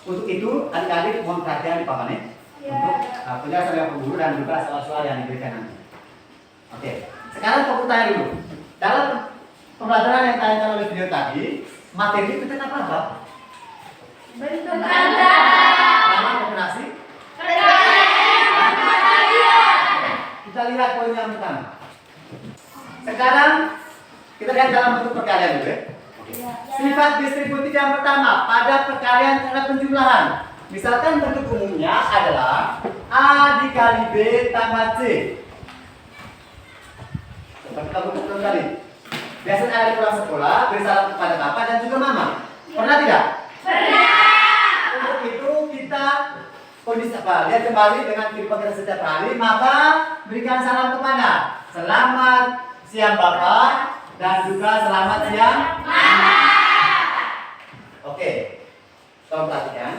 Untuk itu adik-adik mohon perhatian di papan ini untuk penjelasan Bapak Guru dan juga soal-soal yang diberikan nanti. Oke, sekarang Pak Guru tanya dulu. Dalam pembelajaran yang ditayangkan oleh video tadi, materi itu tentang apa? Bentuk Nama operasi? Kita lihat poin yang pertama. Sekarang kita lihat dalam bentuk perkalian dulu ya. Sifat distributif yang pertama pada perkalian cara penjumlahan. Misalkan bentuk umumnya adalah A dikali B tambah C. Seperti kamu bentuk tadi. Biasanya ada di pulang sekolah beri salam kepada Bapak dan juga Mama. Pernah tidak? Untuk itu kita kondisi apa? Lihat kembali dengan kehidupan kita setiap hari, maka berikan salam kepada selamat siang Bapak dan juga selamat siang Mama. Oke, tolong perhatikan.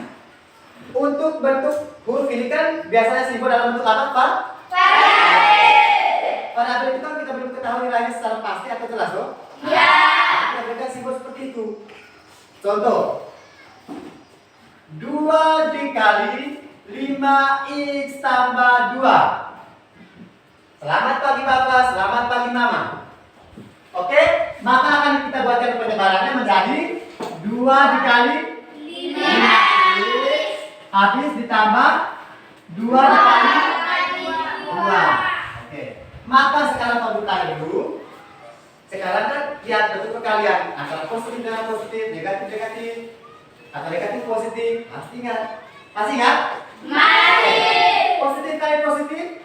Untuk bentuk huruf ini kan biasanya simbol dalam bentuk apa Pak? Variabel itu kan kita belum ketahui nilainya secara pasti atau jelas loh? Ya. Kita berikan simbol seperti itu. Contoh 2 dikali 5x tambah 2. Selamat pagi Bapak, selamat pagi Mama. Oke, maka akan kita buatkan penyebarannya menjadi 2 dikali 5x habis ditambah 2 dikali 2. Oke, maka sekarang kamu tanya dulu. Sekarang kan lihat bentuk perkalian antara positif dengan positif, negatif negatif, atau negatif positif. Harus ingat Masih ingat? Masih. Positif kali positif?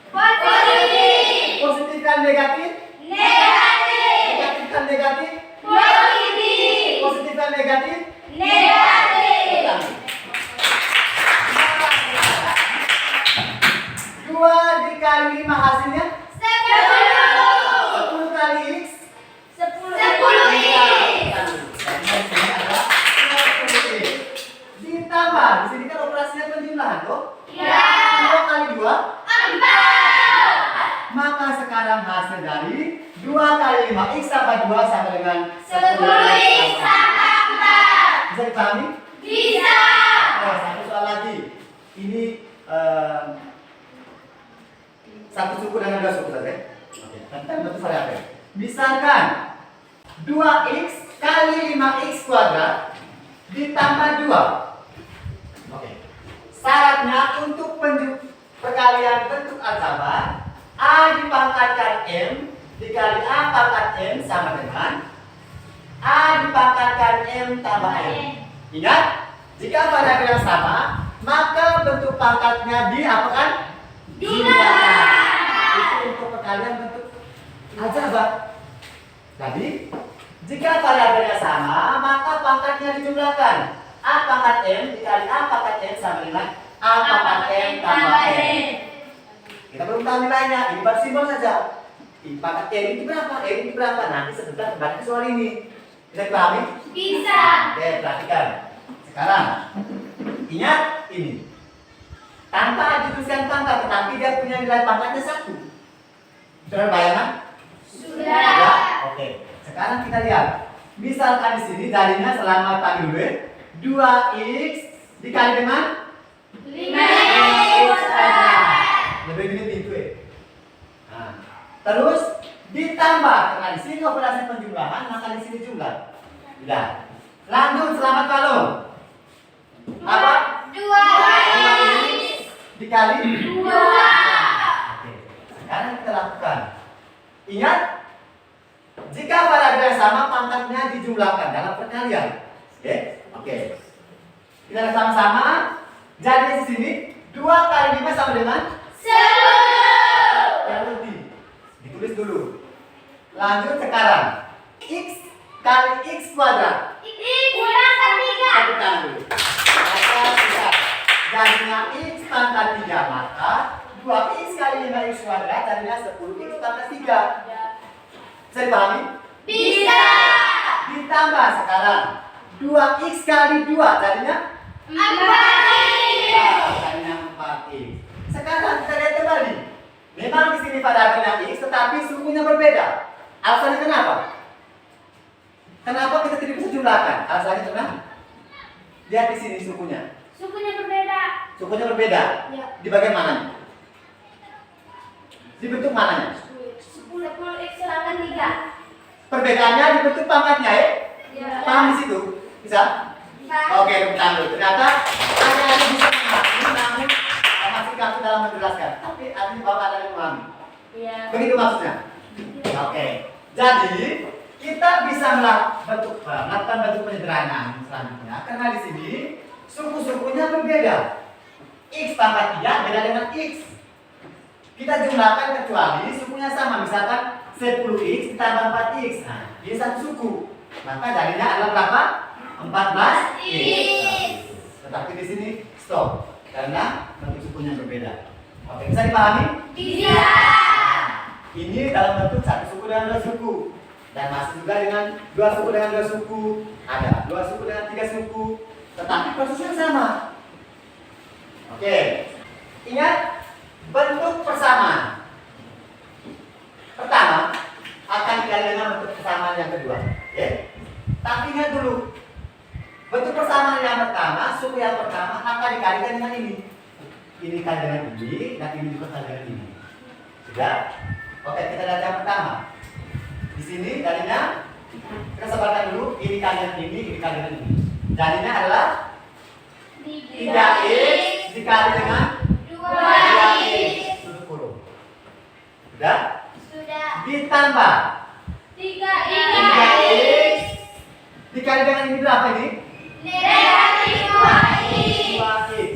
Positif. Positif kali negatif? Negatif. Negatif kali negatif? Positif. Positif kali negatif? Negatif. Dua dikali 5 hasilnya? 10. 10 kali X? 10 Ditambah, di sini kan operasinya penjumlahan tuh. Ya. 2 kali 2? 4. Maka sekarang hasil dari 2 kali 5 X tambah 2 sama dengan 10 sama 4. Bisa dipahami? Bisa. Oh, satu soal lagi. Ini satu suku dengan 2 suku saja. Oke, nanti bentuk variabel. Misalkan 2x kali 5x kuadrat ditambah 2. Oke. Syaratnya untuk perkalian bentuk aljabar A dipangkatkan M dikali A pangkat M sama dengan A dipangkatkan M tambah M. Ingat, jika variabel yang sama, maka bentuk pangkatnya diapakan? Jumlahkan. Itu untuk perkalian bentuk aljabar. Jadi, jika variabelnya sama, maka pangkatnya dijumlahkan. A pangkat M dikali A pangkat M sama dengan A pangkat M tambah M. Kita belum tahu nilainya, ini baru simbol saja. I pangkat M itu berapa? M itu berapa? Nanti sebentar kembali ke soal ini. Bisa dipahami? Bisa. Oke, perhatikan. Sekarang, ingat ini. Tanpa dituliskan pangkat, tetapi dia punya nilai pangkatnya 1. Sudah bayangan? Sudah. Ya? Oke. Sekarang kita lihat. Misalkan di sini darinya selama tadi dulu 2x dikali dengan 5x kuadrat. lebih gini pintu Nah, terus ditambah karena di sini operasi penjumlahan, maka di sini jumlah. Sudah. Lanjut selamat malam. Apa? 2x Dikali 2. Oke. Sekarang kita lakukan. Ingat, jika variabel yang sama pangkatnya dijumlahkan dalam perkalian. Oke? Oke. Kita lihat sama-sama. Jadi di sini 2 kali 5 sama dengan 10. yang lebih. Ditulis dulu. Lanjut sekarang. X kali X kuadrat. Kurang 3. Tekan dulu. Maka lihat. Jadinya X pangkat 3, maka 2x kali 5x kuadrat jadinya 10x pangkat 3. Bisa dipahami? Bisa. Ditambah sekarang 2x kali 2 jadinya 4x. jadinya 4x. Sekarang kita lihat kembali. Memang di sini variabelnya x tetapi sukunya berbeda. Alasannya kenapa? Kenapa kita tidak bisa jumlahkan? Alasannya kenapa? Lihat di sini sukunya. Sukunya berbeda. Sukunya berbeda. Ya. Di bagian mananya? Di bentuk mananya? 10x pangkat 3. Perbedaannya di bentuk pangkatnya ya? Ya. Paham di situ? Bisa? Oke, tepuk dulu. Ternyata ada bisa memahami, namun masih kaku dalam menjelaskan. Tapi artinya bahwa ada yang memahami. Iya. Begitu maksudnya? Oke. Jadi kita bisa melakukan bentuk penyederhanaan selanjutnya karena di sini suku-sukunya berbeda. X pangkat 3 beda dengan X. Kita jumlahkan kecuali sukunya sama, misalkan 10x ditambah 4x. Nah, ini satu suku. Maka jadinya adalah berapa? 14x. Tetapi di sini stop karena bentuk sukunya berbeda. Oke, bisa dipahami? Bisa. Ini dalam bentuk satu suku dengan 2 suku. Dan masih juga dengan 2 suku dengan 2 suku. Ada 2 suku dengan 3 suku. Tetapi prosesnya sama. Oke. Ingat bentuk persamaan. Pertama akan dikali dengan bentuk persamaan yang kedua. Oke. Tapi ingat dulu. Bentuk persamaan yang pertama, suku yang pertama akan dikalikan dengan ini. Ini kali dengan ini, dan ini juga kali dengan ini. Sudah? Oke, kita lihat yang pertama. Di sini jadinya kita sebarkan dulu, ini kali dengan ini kali dengan ini. Jadinya adalah 3x dikali dengan 2x. sudut kurung. Sudah? Sudah. Ditambah 3x. dikali dengan ini berapa ini? Negatif 2x. 2x.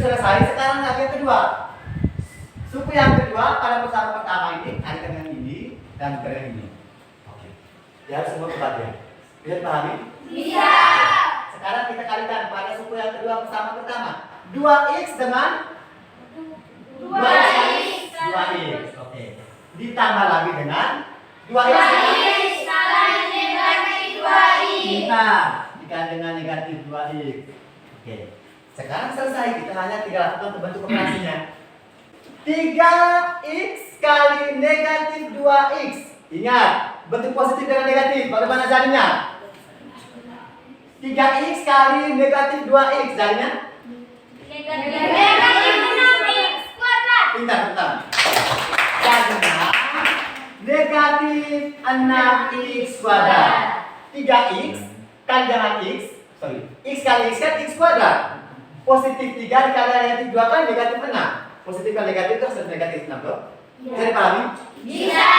selesai. Sekarang lagi yang kedua. Suku yang kedua pada bersama pertama ini kalikan dengan ini dan dengan ini. Oke. Ya semua kebagian. Bisa dipahami? Bisa. Sekarang kita kalikan pada suku yang kedua bersama pertama. 2x dengan 2x. 2x. Oke. Ditambah lagi dengan 2x. 2x kali negatif 2x. Nah, dikali dengan negatif 2x. Oke. Sekarang selesai, kita hanya tinggal lakukan bentuk operasinya. 3x kali negatif 2x. Ingat, bentuk positif dengan negatif, bagaimana jadinya? 3x kali negatif 2x, jadinya? Negatif 6x kuadrat. Pintar. Jadinya negatif 6x kuadrat. 3x kali dengan x, x kali x kan x kuadrat. Positif 3 dikali negatif 2 kan negatif 6. Positif kali negatif itu harus negatif 6 loh. Bisa dipahami? Bisa.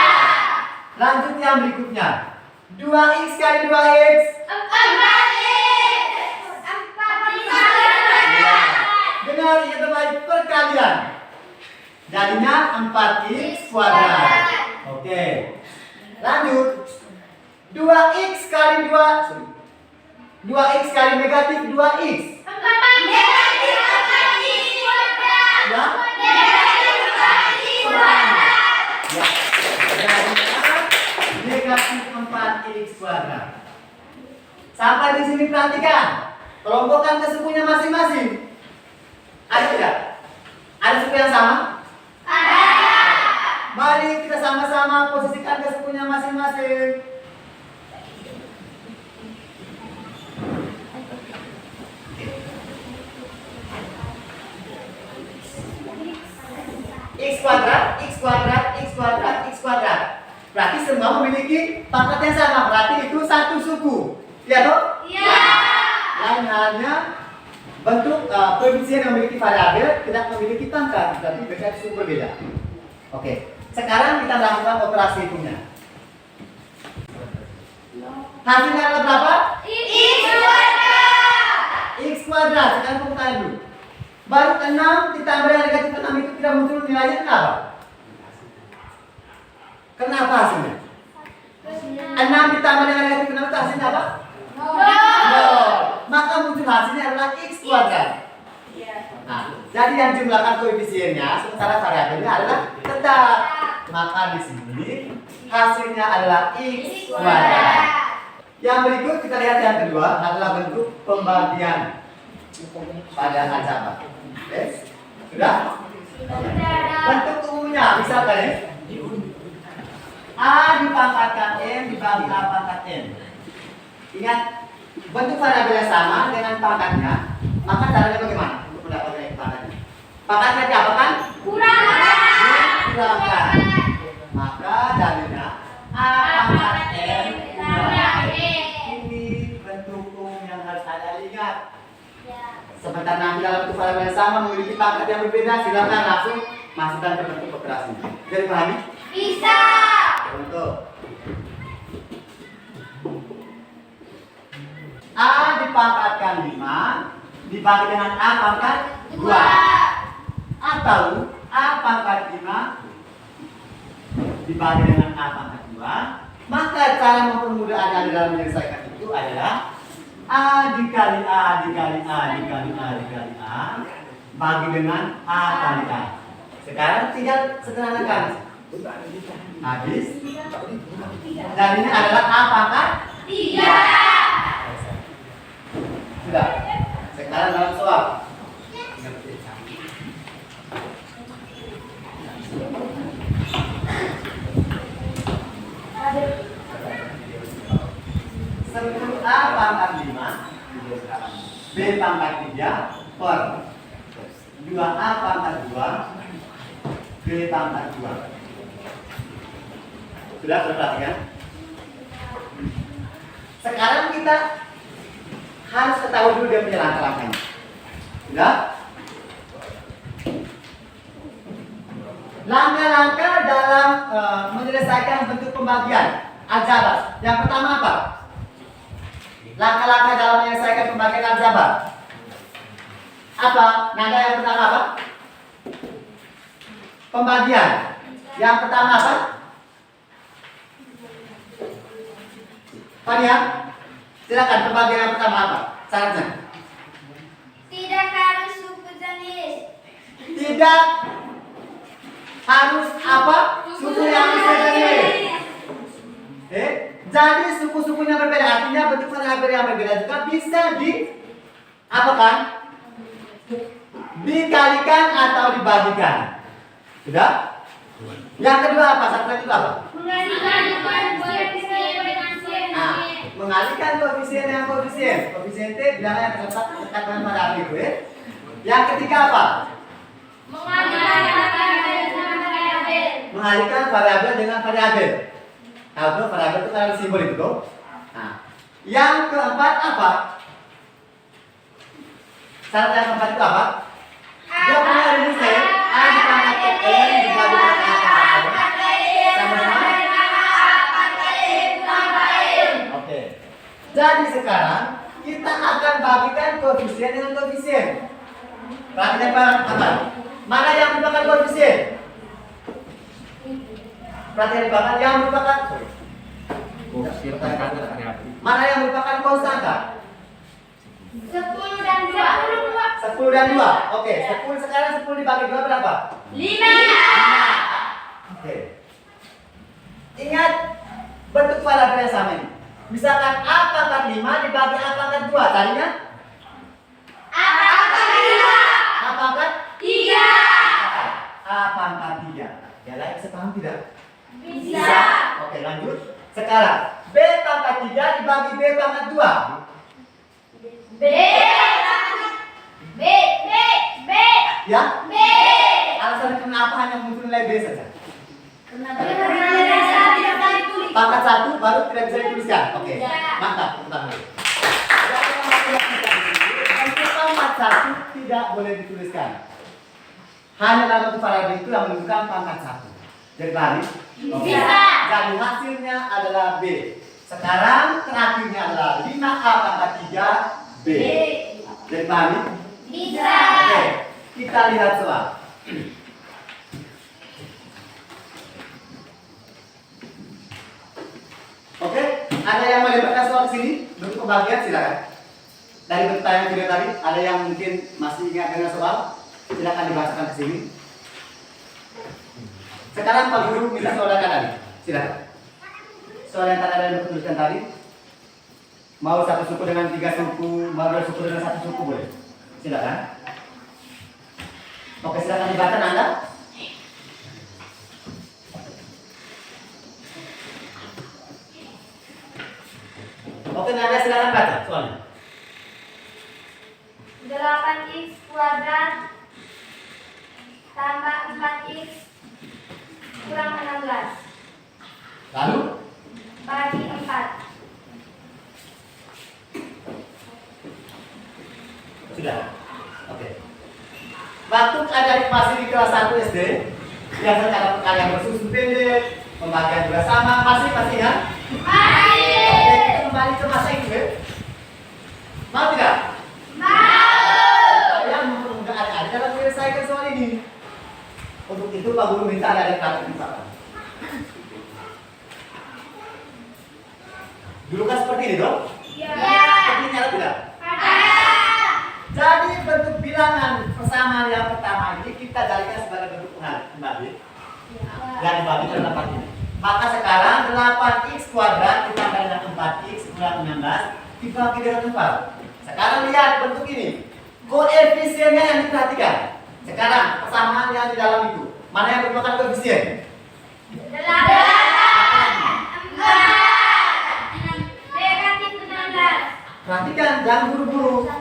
Lanjut yang berikutnya. 2x kali 2x. 4x. 4x. Dengan yang terbaik perkalian. Jadinya 4x kuadrat. Oke. Lanjut. 2x kali 2x kali negatif 2x. Negatif 4x kuadrat. Ya. Negatif 4x kuadrat. Ya. Jadinya negatif 4x kuadrat. Sampai di sini perhatikan. Kelompokkan ke sukunya masing-masing. Ada tidak? Ada suku yang sama? Ada. Mari kita sama-sama posisikan ke sukunya masing-masing. X kuadrat, X kuadrat, X kuadrat, X kuadrat. Berarti semua memiliki pangkat yang sama. Berarti itu satu suku. Iya toh? Iya. Lain halnya bentuk koefisien yang memiliki variabel tidak memiliki pangkat, tapi beda suku berbeda. Oke. Sekarang kita lakukan operasi hitungnya. Hasilnya adalah berapa? X kuadrat. X kuadrat. Sekarang kamu tanya dulu. Baru 6 ditambah dengan negatif 6 itu tidak muncul nilainya, kenapa? Kenapa hasilnya? 6 ditambah dengan negatif 6 itu hasilnya apa? 0. Maka muncul hasilnya adalah X kuadrat. Nah, jadi yang jumlahkan koefisiennya sementara variabelnya adalah tetap. Maka di sini hasilnya adalah X kuadrat. Yang berikut kita lihat yang kedua adalah bentuk pembagian pada aljabar. Oke, sudah? Bentuk umumnya bisa kan ya? A dipangkatkan N dibagi A pangkat N. Ingat, bentuk variabelnya sama dengan pangkatnya, maka caranya bagaimana untuk mendapatkan pangkatnya? Pangkatnya diapakan? Dikurangkan. Maka jadinya A pangkat N kurang. Ini bentuk umum yang harus Anda lihat. Sebentar nanti dalam bentuk variabel yang sama memiliki pangkat yang berbeda, silakan langsung masukkan ke bentuk operasi. Bisa dipahami? Bisa. Contoh. A dipangkatkan 5 dibagi dengan A pangkat 2. Atau A pangkat 5 dibagi dengan A pangkat 2. Maka cara mempermudah Anda dalam menyelesaikan itu adalah A dikali A dikali A dikali A dikali A bagi dengan A kali A. Sekarang tinggal sederhanakan. Habis. Dan ini adalah A pangkat 3. sudah. Sekarang dalam soal. Sepuluh A pangkat 5 B pangkat 3 per 2A pangkat 2 B pangkat 2. Sudah perhatikan? Sekarang kita harus ketahui dulu dia punya langkah-langkahnya. Sudah? Langkah-langkah dalam menyelesaikan bentuk pembagian aljabar. Yang pertama apa? Langkah-langkah dalam menyelesaikan pembagian aljabar. Apa? Nada yang pertama apa? Pembagian. Yang pertama apa? Fania, silakan pembagian yang pertama apa? Syaratnya? Tidak harus suku jenis. Tidak harus apa? Suku yang sejenis. Jadi suku-sukunya berbeda, artinya bentuk variabel yang berbeda juga bisa di apa kan? Dikalikan atau dibagikan. Sudah? Yang kedua apa? Satu lagi itu apa? Nah, mengalihkan koefisien yang koefisien. Koefisien T bilangnya terletak dekat dengan variabel itu ya. Yang ketiga apa? Mengalihkan variabel dengan variabel. Tahu tuh variabel itu kan ada simbol itu tuh. Nah, yang keempat apa? Syarat yang keempat itu apa? Dia punya rumus ya. A dipangkat ke N dibagi dengan A pangkat N. Sama-sama? Oke. Jadi sekarang kita akan bagikan koefisien dengan koefisien. Perhatikan apa? Mana yang merupakan koefisien? Perhatikan yang merupakan mana yang merupakan konstanta? 10 dan 2. 10 dan 2. Oke, 10 sekarang 10 dibagi 2 berapa? 5. 5. Oke. Ingat bentuk variabel yang sama ini. Misalkan A pangkat 5 dibagi A pangkat 2, tadinya A pangkat 3. A pangkat 3. Ya, lain bisa paham tidak? Bisa. Oke, lanjut. Sekarang B pangkat 3 dibagi B pangkat 2. B. Ya? Alasan kenapa hanya muncul nilai B saja? Pangkat 1 baru tidak bisa dituliskan. Oke. Mantap, tepuk tangan. Untuk pangkat 1 tidak boleh dituliskan. Hanya dalam bentuk variabel itu yang menunjukkan pangkat 1. Jadi balik. Oke. Bisa. Jadi hasilnya adalah B. Sekarang terakhirnya adalah 5A pangkat 3 B. Jadi balik. Bisa. Oke. Kita lihat soal. Oke, ada yang melibatkan soal ke sini? Bentuk pembagian silakan. Dari bentuk tanya video tadi, ada yang mungkin masih ingat dengan soal? Silakan dibacakan ke sini. Sekarang Pak Guru minta soal yang tadi. Silakan. Soal yang tadi ada yang tuliskan tadi. Mau satu suku dengan 3 suku, mau 2 suku dengan 1 suku boleh. Silakan. Oke, silakan dibaca Anda. Oke, Nanda silakan baca soalnya. 8x kuadrat tambah 4x kurang 16 Lalu bagi 4. sudah. Oke. Waktu adik masih di kelas 1 SD, biasa cara perkalian bersusun pendek, pembagian juga sama, masih ingat? Oke, kita kembali ke masa itu ya. Mau tidak? Kalian mempermudah adik-adik dalam menyelesaikan soal ini. Untuk itu Pak Guru minta adik-adik praktik misalkan. Dulu kan seperti ini dong? Seperti ini atau tidak? Jadi bentuk bilangan persamaan yang pertama ini kita jadikan sebagai bentuk pembagi. Dan dibagi dalam 4 ini. Maka sekarang 8x kuadrat ditambah dengan 4x kurang 16 dibagi dengan 4. Sekarang lihat bentuk ini. Koefisiennya yang diperhatikan. Sekarang persamaan yang di dalam itu. Mana yang merupakan koefisien? 8. 4. Negatif 16. Perhatikan, jangan buru-buru.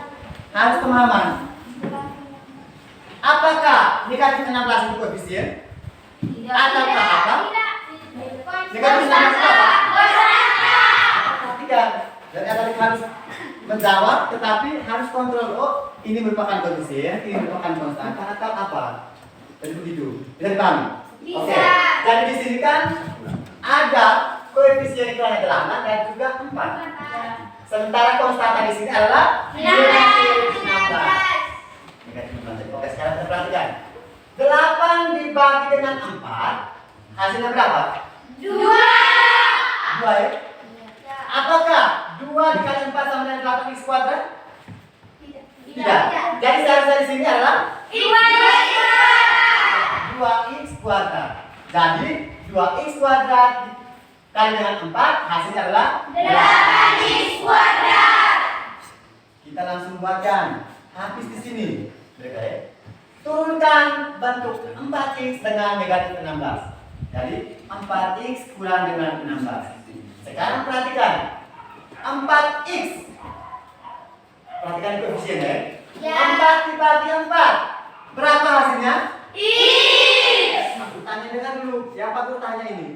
Harus pemahaman. Apakah negatif 16 itu koefisien? Ataukah apa? Negatif 16 itu apa? Perhatikan. Jadi tadi harus menjawab, tetapi harus kontrol. Oh, ini merupakan koefisien, ini merupakan konstanta atau apa? Jadi begitu. Bisa dipahami? Oke. Jadi di sini kan ada koefisien itu hanya 8 dan juga 4. Sementara konstanta di sini adalah negatif 16. perhatikan. 8 dibagi dengan 4, hasilnya berapa? 2. 2 ya? Apakah 2 dikali 4 sama dengan 8x kuadrat? Tidak. Jadi seharusnya di sini adalah 2x kuadrat. Jadi 2x kuadrat kali dengan 4, hasilnya adalah 8x kuadrat. Kita langsung buatkan. Habis di sini. Mereka ya. Turunkan bentuk 4x dengan negatif 16. Jadi 4x kurang dengan 16. Sekarang perhatikan. 4x. Perhatikan koefisien ya. Ya. 4 dibagi 4. Berapa hasilnya? X. Aku tanya dengar dulu. Siapa tuh tanya ini?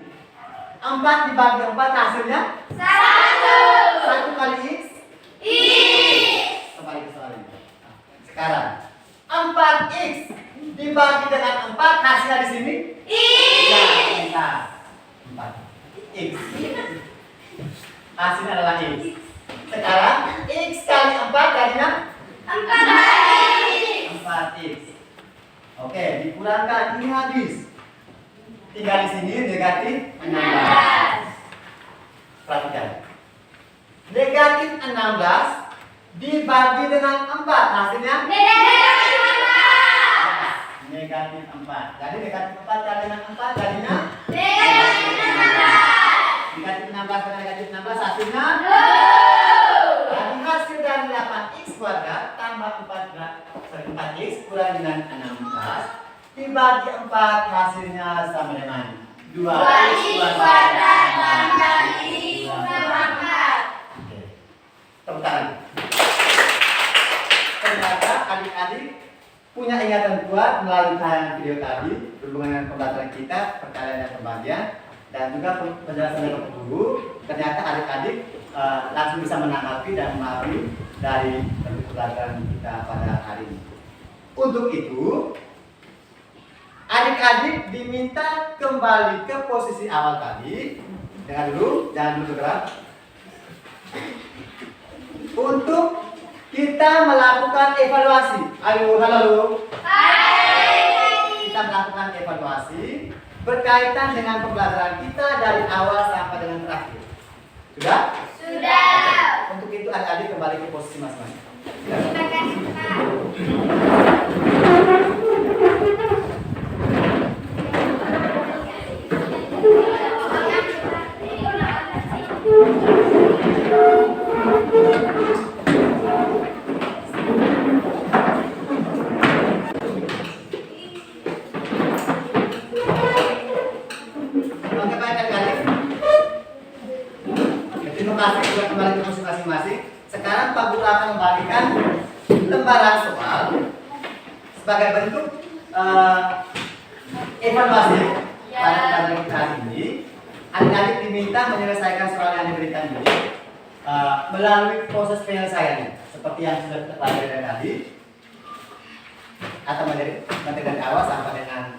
4 dibagi 4 hasilnya? 1. 1 kali x. X. Kembali ke soal ini. Sekarang 4x dibagi dengan 4 hasilnya di sini? Ya, kita 4x. Hasilnya adalah x. Sekarang x kali 4 jadinya 4x. Oke, dikurangkan ini habis. Tinggal di sini negatif 16. Perhatikan. Negatif 16 dibagi dengan 4 hasilnya negatif 4. Jadi negatif 4 kali dengan 4 jadinya negatif 16 kali negatif 16 hasilnya jadi hasil dari 8x kuadrat tambah 4x kurang dengan 16 dibagi 4 hasilnya sama dengan 2x kuadrat tambah x kuadrat. Oke. Tepuk tangan. Ternyata adik-adik punya ingatan kuat melalui tayangan video tadi berhubungan dengan pembelajaran kita, perkalian dan pembagian, dan juga penjelasan dari Bapak Guru. Ternyata adik-adik langsung bisa menanggapi dan memahami dari bentuk pembelajaran kita pada hari ini. Untuk itu, adik-adik diminta kembali ke posisi awal tadi. Dengar dulu, jangan dulu bergerak. Untuk kita melakukan evaluasi. Ayo, halo. Kita melakukan evaluasi berkaitan dengan pembelajaran kita dari awal sampai dengan terakhir. Sudah? Sudah. Untuk itu adik-adik kembali ke posisi masing-masing. Terima kasih, Pak. Oke, baik adik-adik. Terima kasih sudah kembali ke posisi masing-masing. Sekarang Pak Guru akan membagikan lembaran soal sebagai bentuk evaluasi pada pembelajaran kita hari ini. Adik-adik diminta menyelesaikan soal yang diberikan ini melalui proses penyelesaiannya, seperti yang sudah kita pelajari dari tadi, atau materi dari awal sampai dengan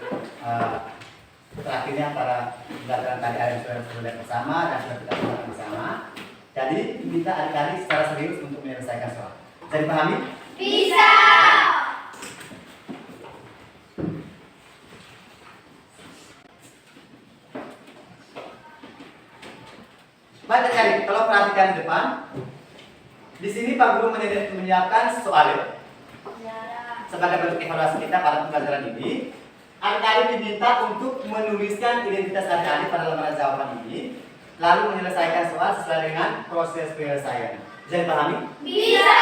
terakhirnya para pembelajaran tadi ada yang sudah lihat bersama dan sudah kita lakukan bersama. Jadi diminta adik-adik secara serius untuk menyelesaikan soal. Bisa dipahami? Bisa. Baik adik-adik, kalau perhatikan di depan, di sini Pak Guru menyiapkan soal sebagai bentuk evaluasi kita pada pembelajaran ini. Adik-adik diminta untuk menuliskan identitas adik-adik pada lembaran jawaban ini, lalu menyelesaikan soal sesuai dengan proses penyelesaian. Bisa dipahami? Bisa.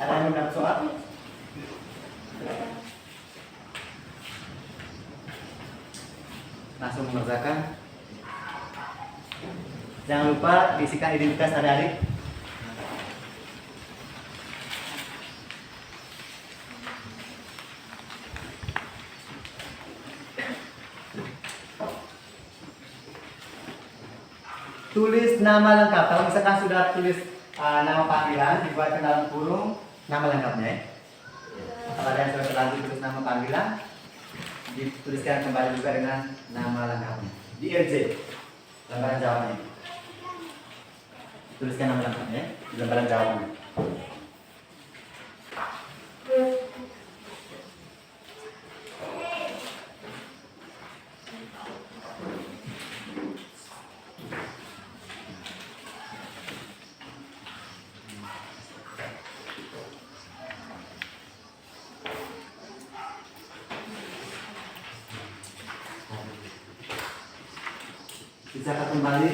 Ada yang mendapat soal? Langsung mengerjakan. Jangan lupa diisikan identitas adik-adik. Tulis nama lengkap. Kalau misalkan sudah tulis nama panggilan dibuatkan dalam kurung nama lengkapnya ya. Pada yang sudah terlanjur tulis nama panggilan dituliskan kembali juga dengan nama lengkapnya di RJ lembaran jawabannya. Tuliskan nama lengkapnya ya, di lembaran jawabannya. Bisa kembali.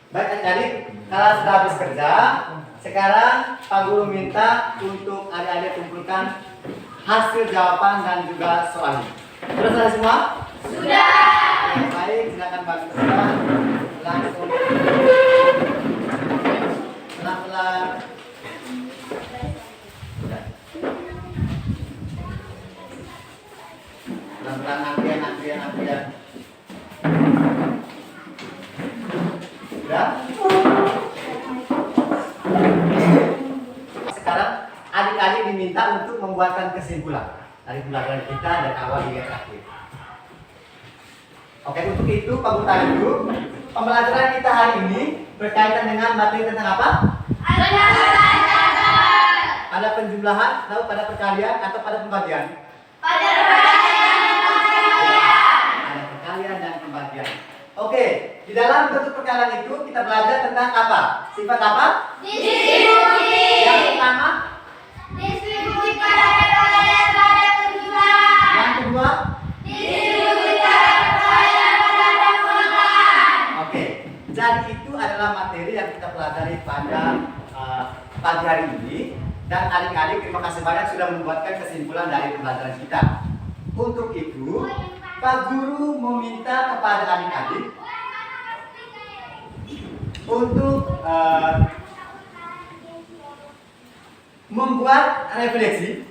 Baik adik-adik, kalau sudah habis kerja, sekarang Pak Guru minta untuk adik-adik kumpulkan hasil jawaban dan juga soalnya. Sudah selesai semua? Sudah. Oke, baik, silakan Pak Guru langsung pelan-pelan. Sudah. Pelan-pelan antrian. Ya. Sekarang adik-adik diminta untuk membuatkan kesimpulan dari pembelajaran kita dari awal hingga terakhir. Oke, untuk itu Pak Guru tanya dulu, pembelajaran kita hari ini berkaitan dengan materi tentang apa? Ada penjumlahan, lalu pada perkalian atau pada pembagian? Ada perkalian dan pembagian. Oke, di dalam bentuk perkalian itu kita belajar tentang apa? Sifat apa? Distribusi. Yang pertama, Distribusi pada perkalian pada penjumlahan. yang kedua. Distribusi pada perkalian pada pengulangan. Oke, jadi itu adalah materi yang kita pelajari pada pagi hari ini. Dan adik-adik terima kasih banyak sudah membuatkan kesimpulan dari pembelajaran kita. Untuk itu, Pak Guru meminta kepada adik-adik untuk membuat refleksi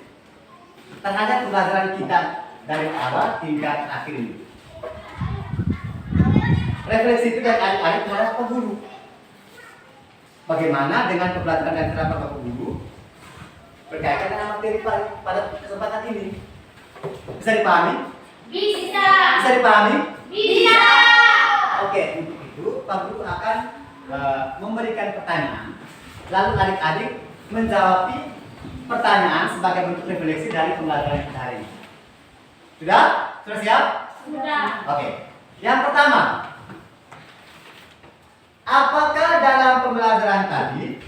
terhadap pembelajaran kita dari awal hingga akhir ini. Refleksi itu dari adik-adik terhadap Pak Guru. Bagaimana dengan pembelajaran dari terhadap Pak Guru berkaitan dengan materi pada kesempatan ini? Bisa dipahami? Bisa. Bisa dipahami? Bisa. Oke, untuk itu Pak Guru akan memberikan pertanyaan, lalu adik-adik menjawab pertanyaan sebagai bentuk refleksi dari pembelajaran kita hari ini. Sudah? Sudah siap? Sudah. Oke. Yang pertama, apakah dalam pembelajaran tadi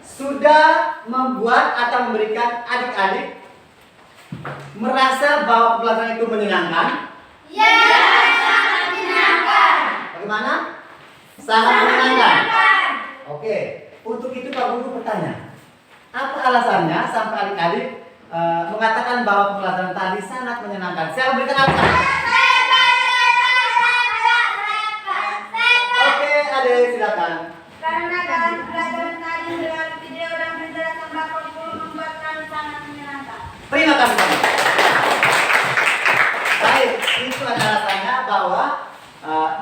sudah membuat atau memberikan adik-adik merasa bahwa pembelajaran itu menyenangkan? Ya, sangat menyenangkan. Bagaimana? Sangat menyenangkan. Oke, untuk itu Pak Guru bertanya, apa alasannya sampai adik-adik mengatakan bahwa pembelajaran tadi sangat menyenangkan? Siapa berikan alasan? Oke, adik silakan. Karena dalam pelajaran tadi melalui video dan penjelasan Bapak Guru membuat kami sangat menyenangkan. Terima kasih banyak. Baik, itu adalah alasannya bahwa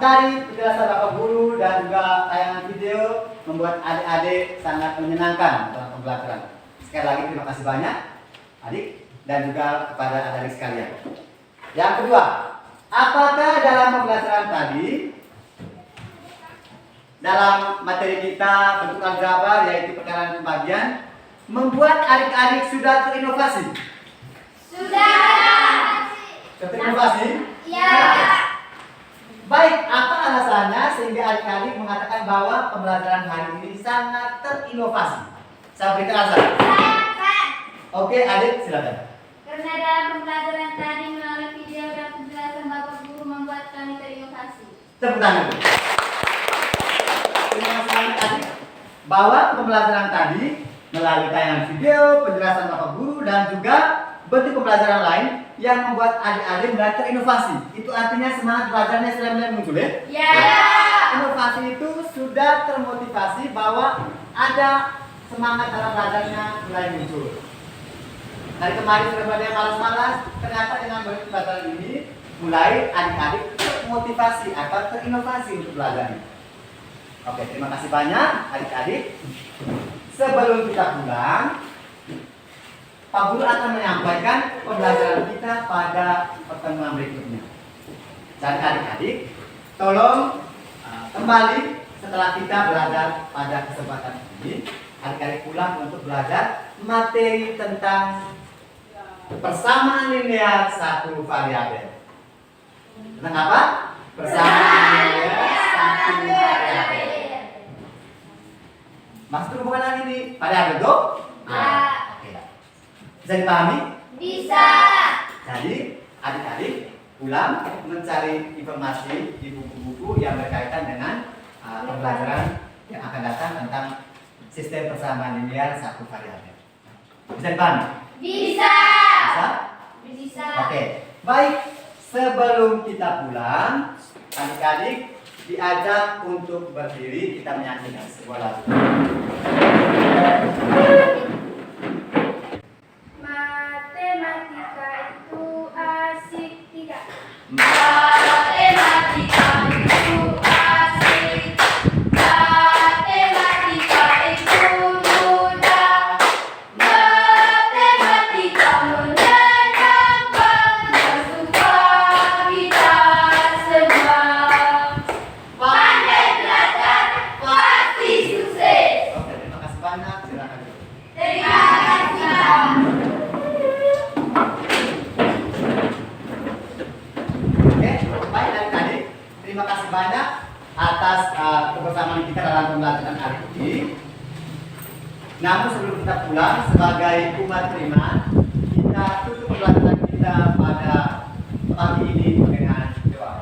dari penjelasan Bapak Guru dan juga tayangan video membuat adik-adik sangat menyenangkan dalam pembelajaran. Sekali lagi terima kasih banyak adik dan juga kepada adik-adik sekalian. Yang kedua, apakah dalam pembelajaran tadi dalam materi kita bentuk aljabar yaitu perkalian pembagian membuat adik-adik sudah terinovasi? Sudah. Sudah terinovasi? Ya. Baik, apa alasannya sehingga adik-adik mengatakan bahwa pembelajaran hari ini sangat terinovasi? Saya berikan alasan. Oke, adik silakan. Karena dalam pembelajaran tadi melalui video dan penjelasan Bapak Guru membuat kami terinovasi. Tepuk tangan dulu. Terima kasih banyak adik. Bahwa pembelajaran tadi melalui tayangan video, penjelasan Bapak Guru dan juga bentuk pembelajaran lain yang membuat adik-adik mulai terinovasi. Itu artinya semangat belajarnya sudah mulai muncul ya? Ya. Inovasi itu sudah termotivasi bahwa ada semangat dalam belajarnya mulai muncul. Dari kemarin sudah pada malas-malas, ternyata dengan pembelajaran ini mulai adik-adik termotivasi atau terinovasi untuk belajarnya. Oke, terima kasih banyak adik-adik. Sebelum kita pulang, Pak Guru akan menyampaikan pembelajaran kita pada pertemuan berikutnya. Jadi adik-adik, tolong kembali setelah kita belajar pada kesempatan ini, adik-adik pulang untuk belajar materi tentang persamaan linear satu variabel. Tentang apa? Persamaan linear satu variabel. Maksud hubungan ini variabel dong? Oke. Bisa dipahami? Bisa. Jadi adik-adik pulang mencari informasi di buku-buku yang berkaitan dengan pembelajaran yang akan datang tentang sistem persamaan linear satu variabel. Bisa dipahami? Bisa. Bisa? Bisa. Oke. Baik, sebelum kita pulang, adik-adik diajak untuk berdiri, kita menyanyikan sebuah lagu. Matematika itu asik tidak? Matematika itu asik. Matematika itu mudah. Matematika menyenangkan dan suka kita semua. Pandai belajar pasti sukses. Oke, terima kasih banyak. Silakan. Terima kasih. Oke, baik adik-adik. Terima kasih banyak atas kebersamaan kita dalam pembelajaran hari ini. Namun sebelum kita pulang sebagai umat beriman, kita tutup pembelajaran kita pada pagi ini dengan doa.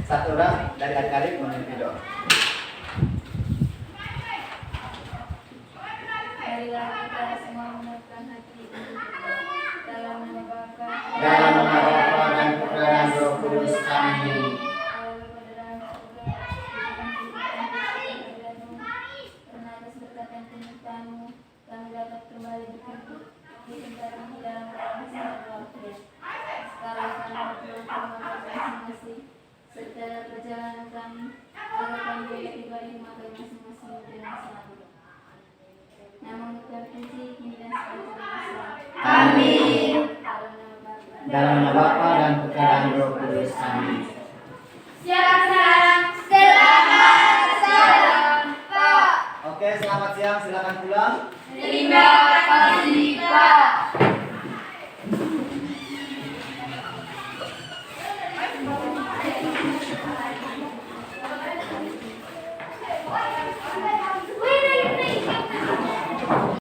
Satu orang dari adik-adik memimpin doa. Marilah kita semua menetapkan hati dalam nama Bapa Dalam nama Bapa dan Putra dan Roh Kudus. Amin. kami dapat kembali berkumpul di tempat ini dalam keadaan walafiat. Sekarang kami berdoa masing-masing serta perjalanan kami agar kami boleh tiba di rumah kami masing-masing dengan selamat. Namun bukan kunci kini dan selamanya. Amin. Dalam nama Bapa dan Putra dan Roh Kudus. Amin. Silakan sekarang.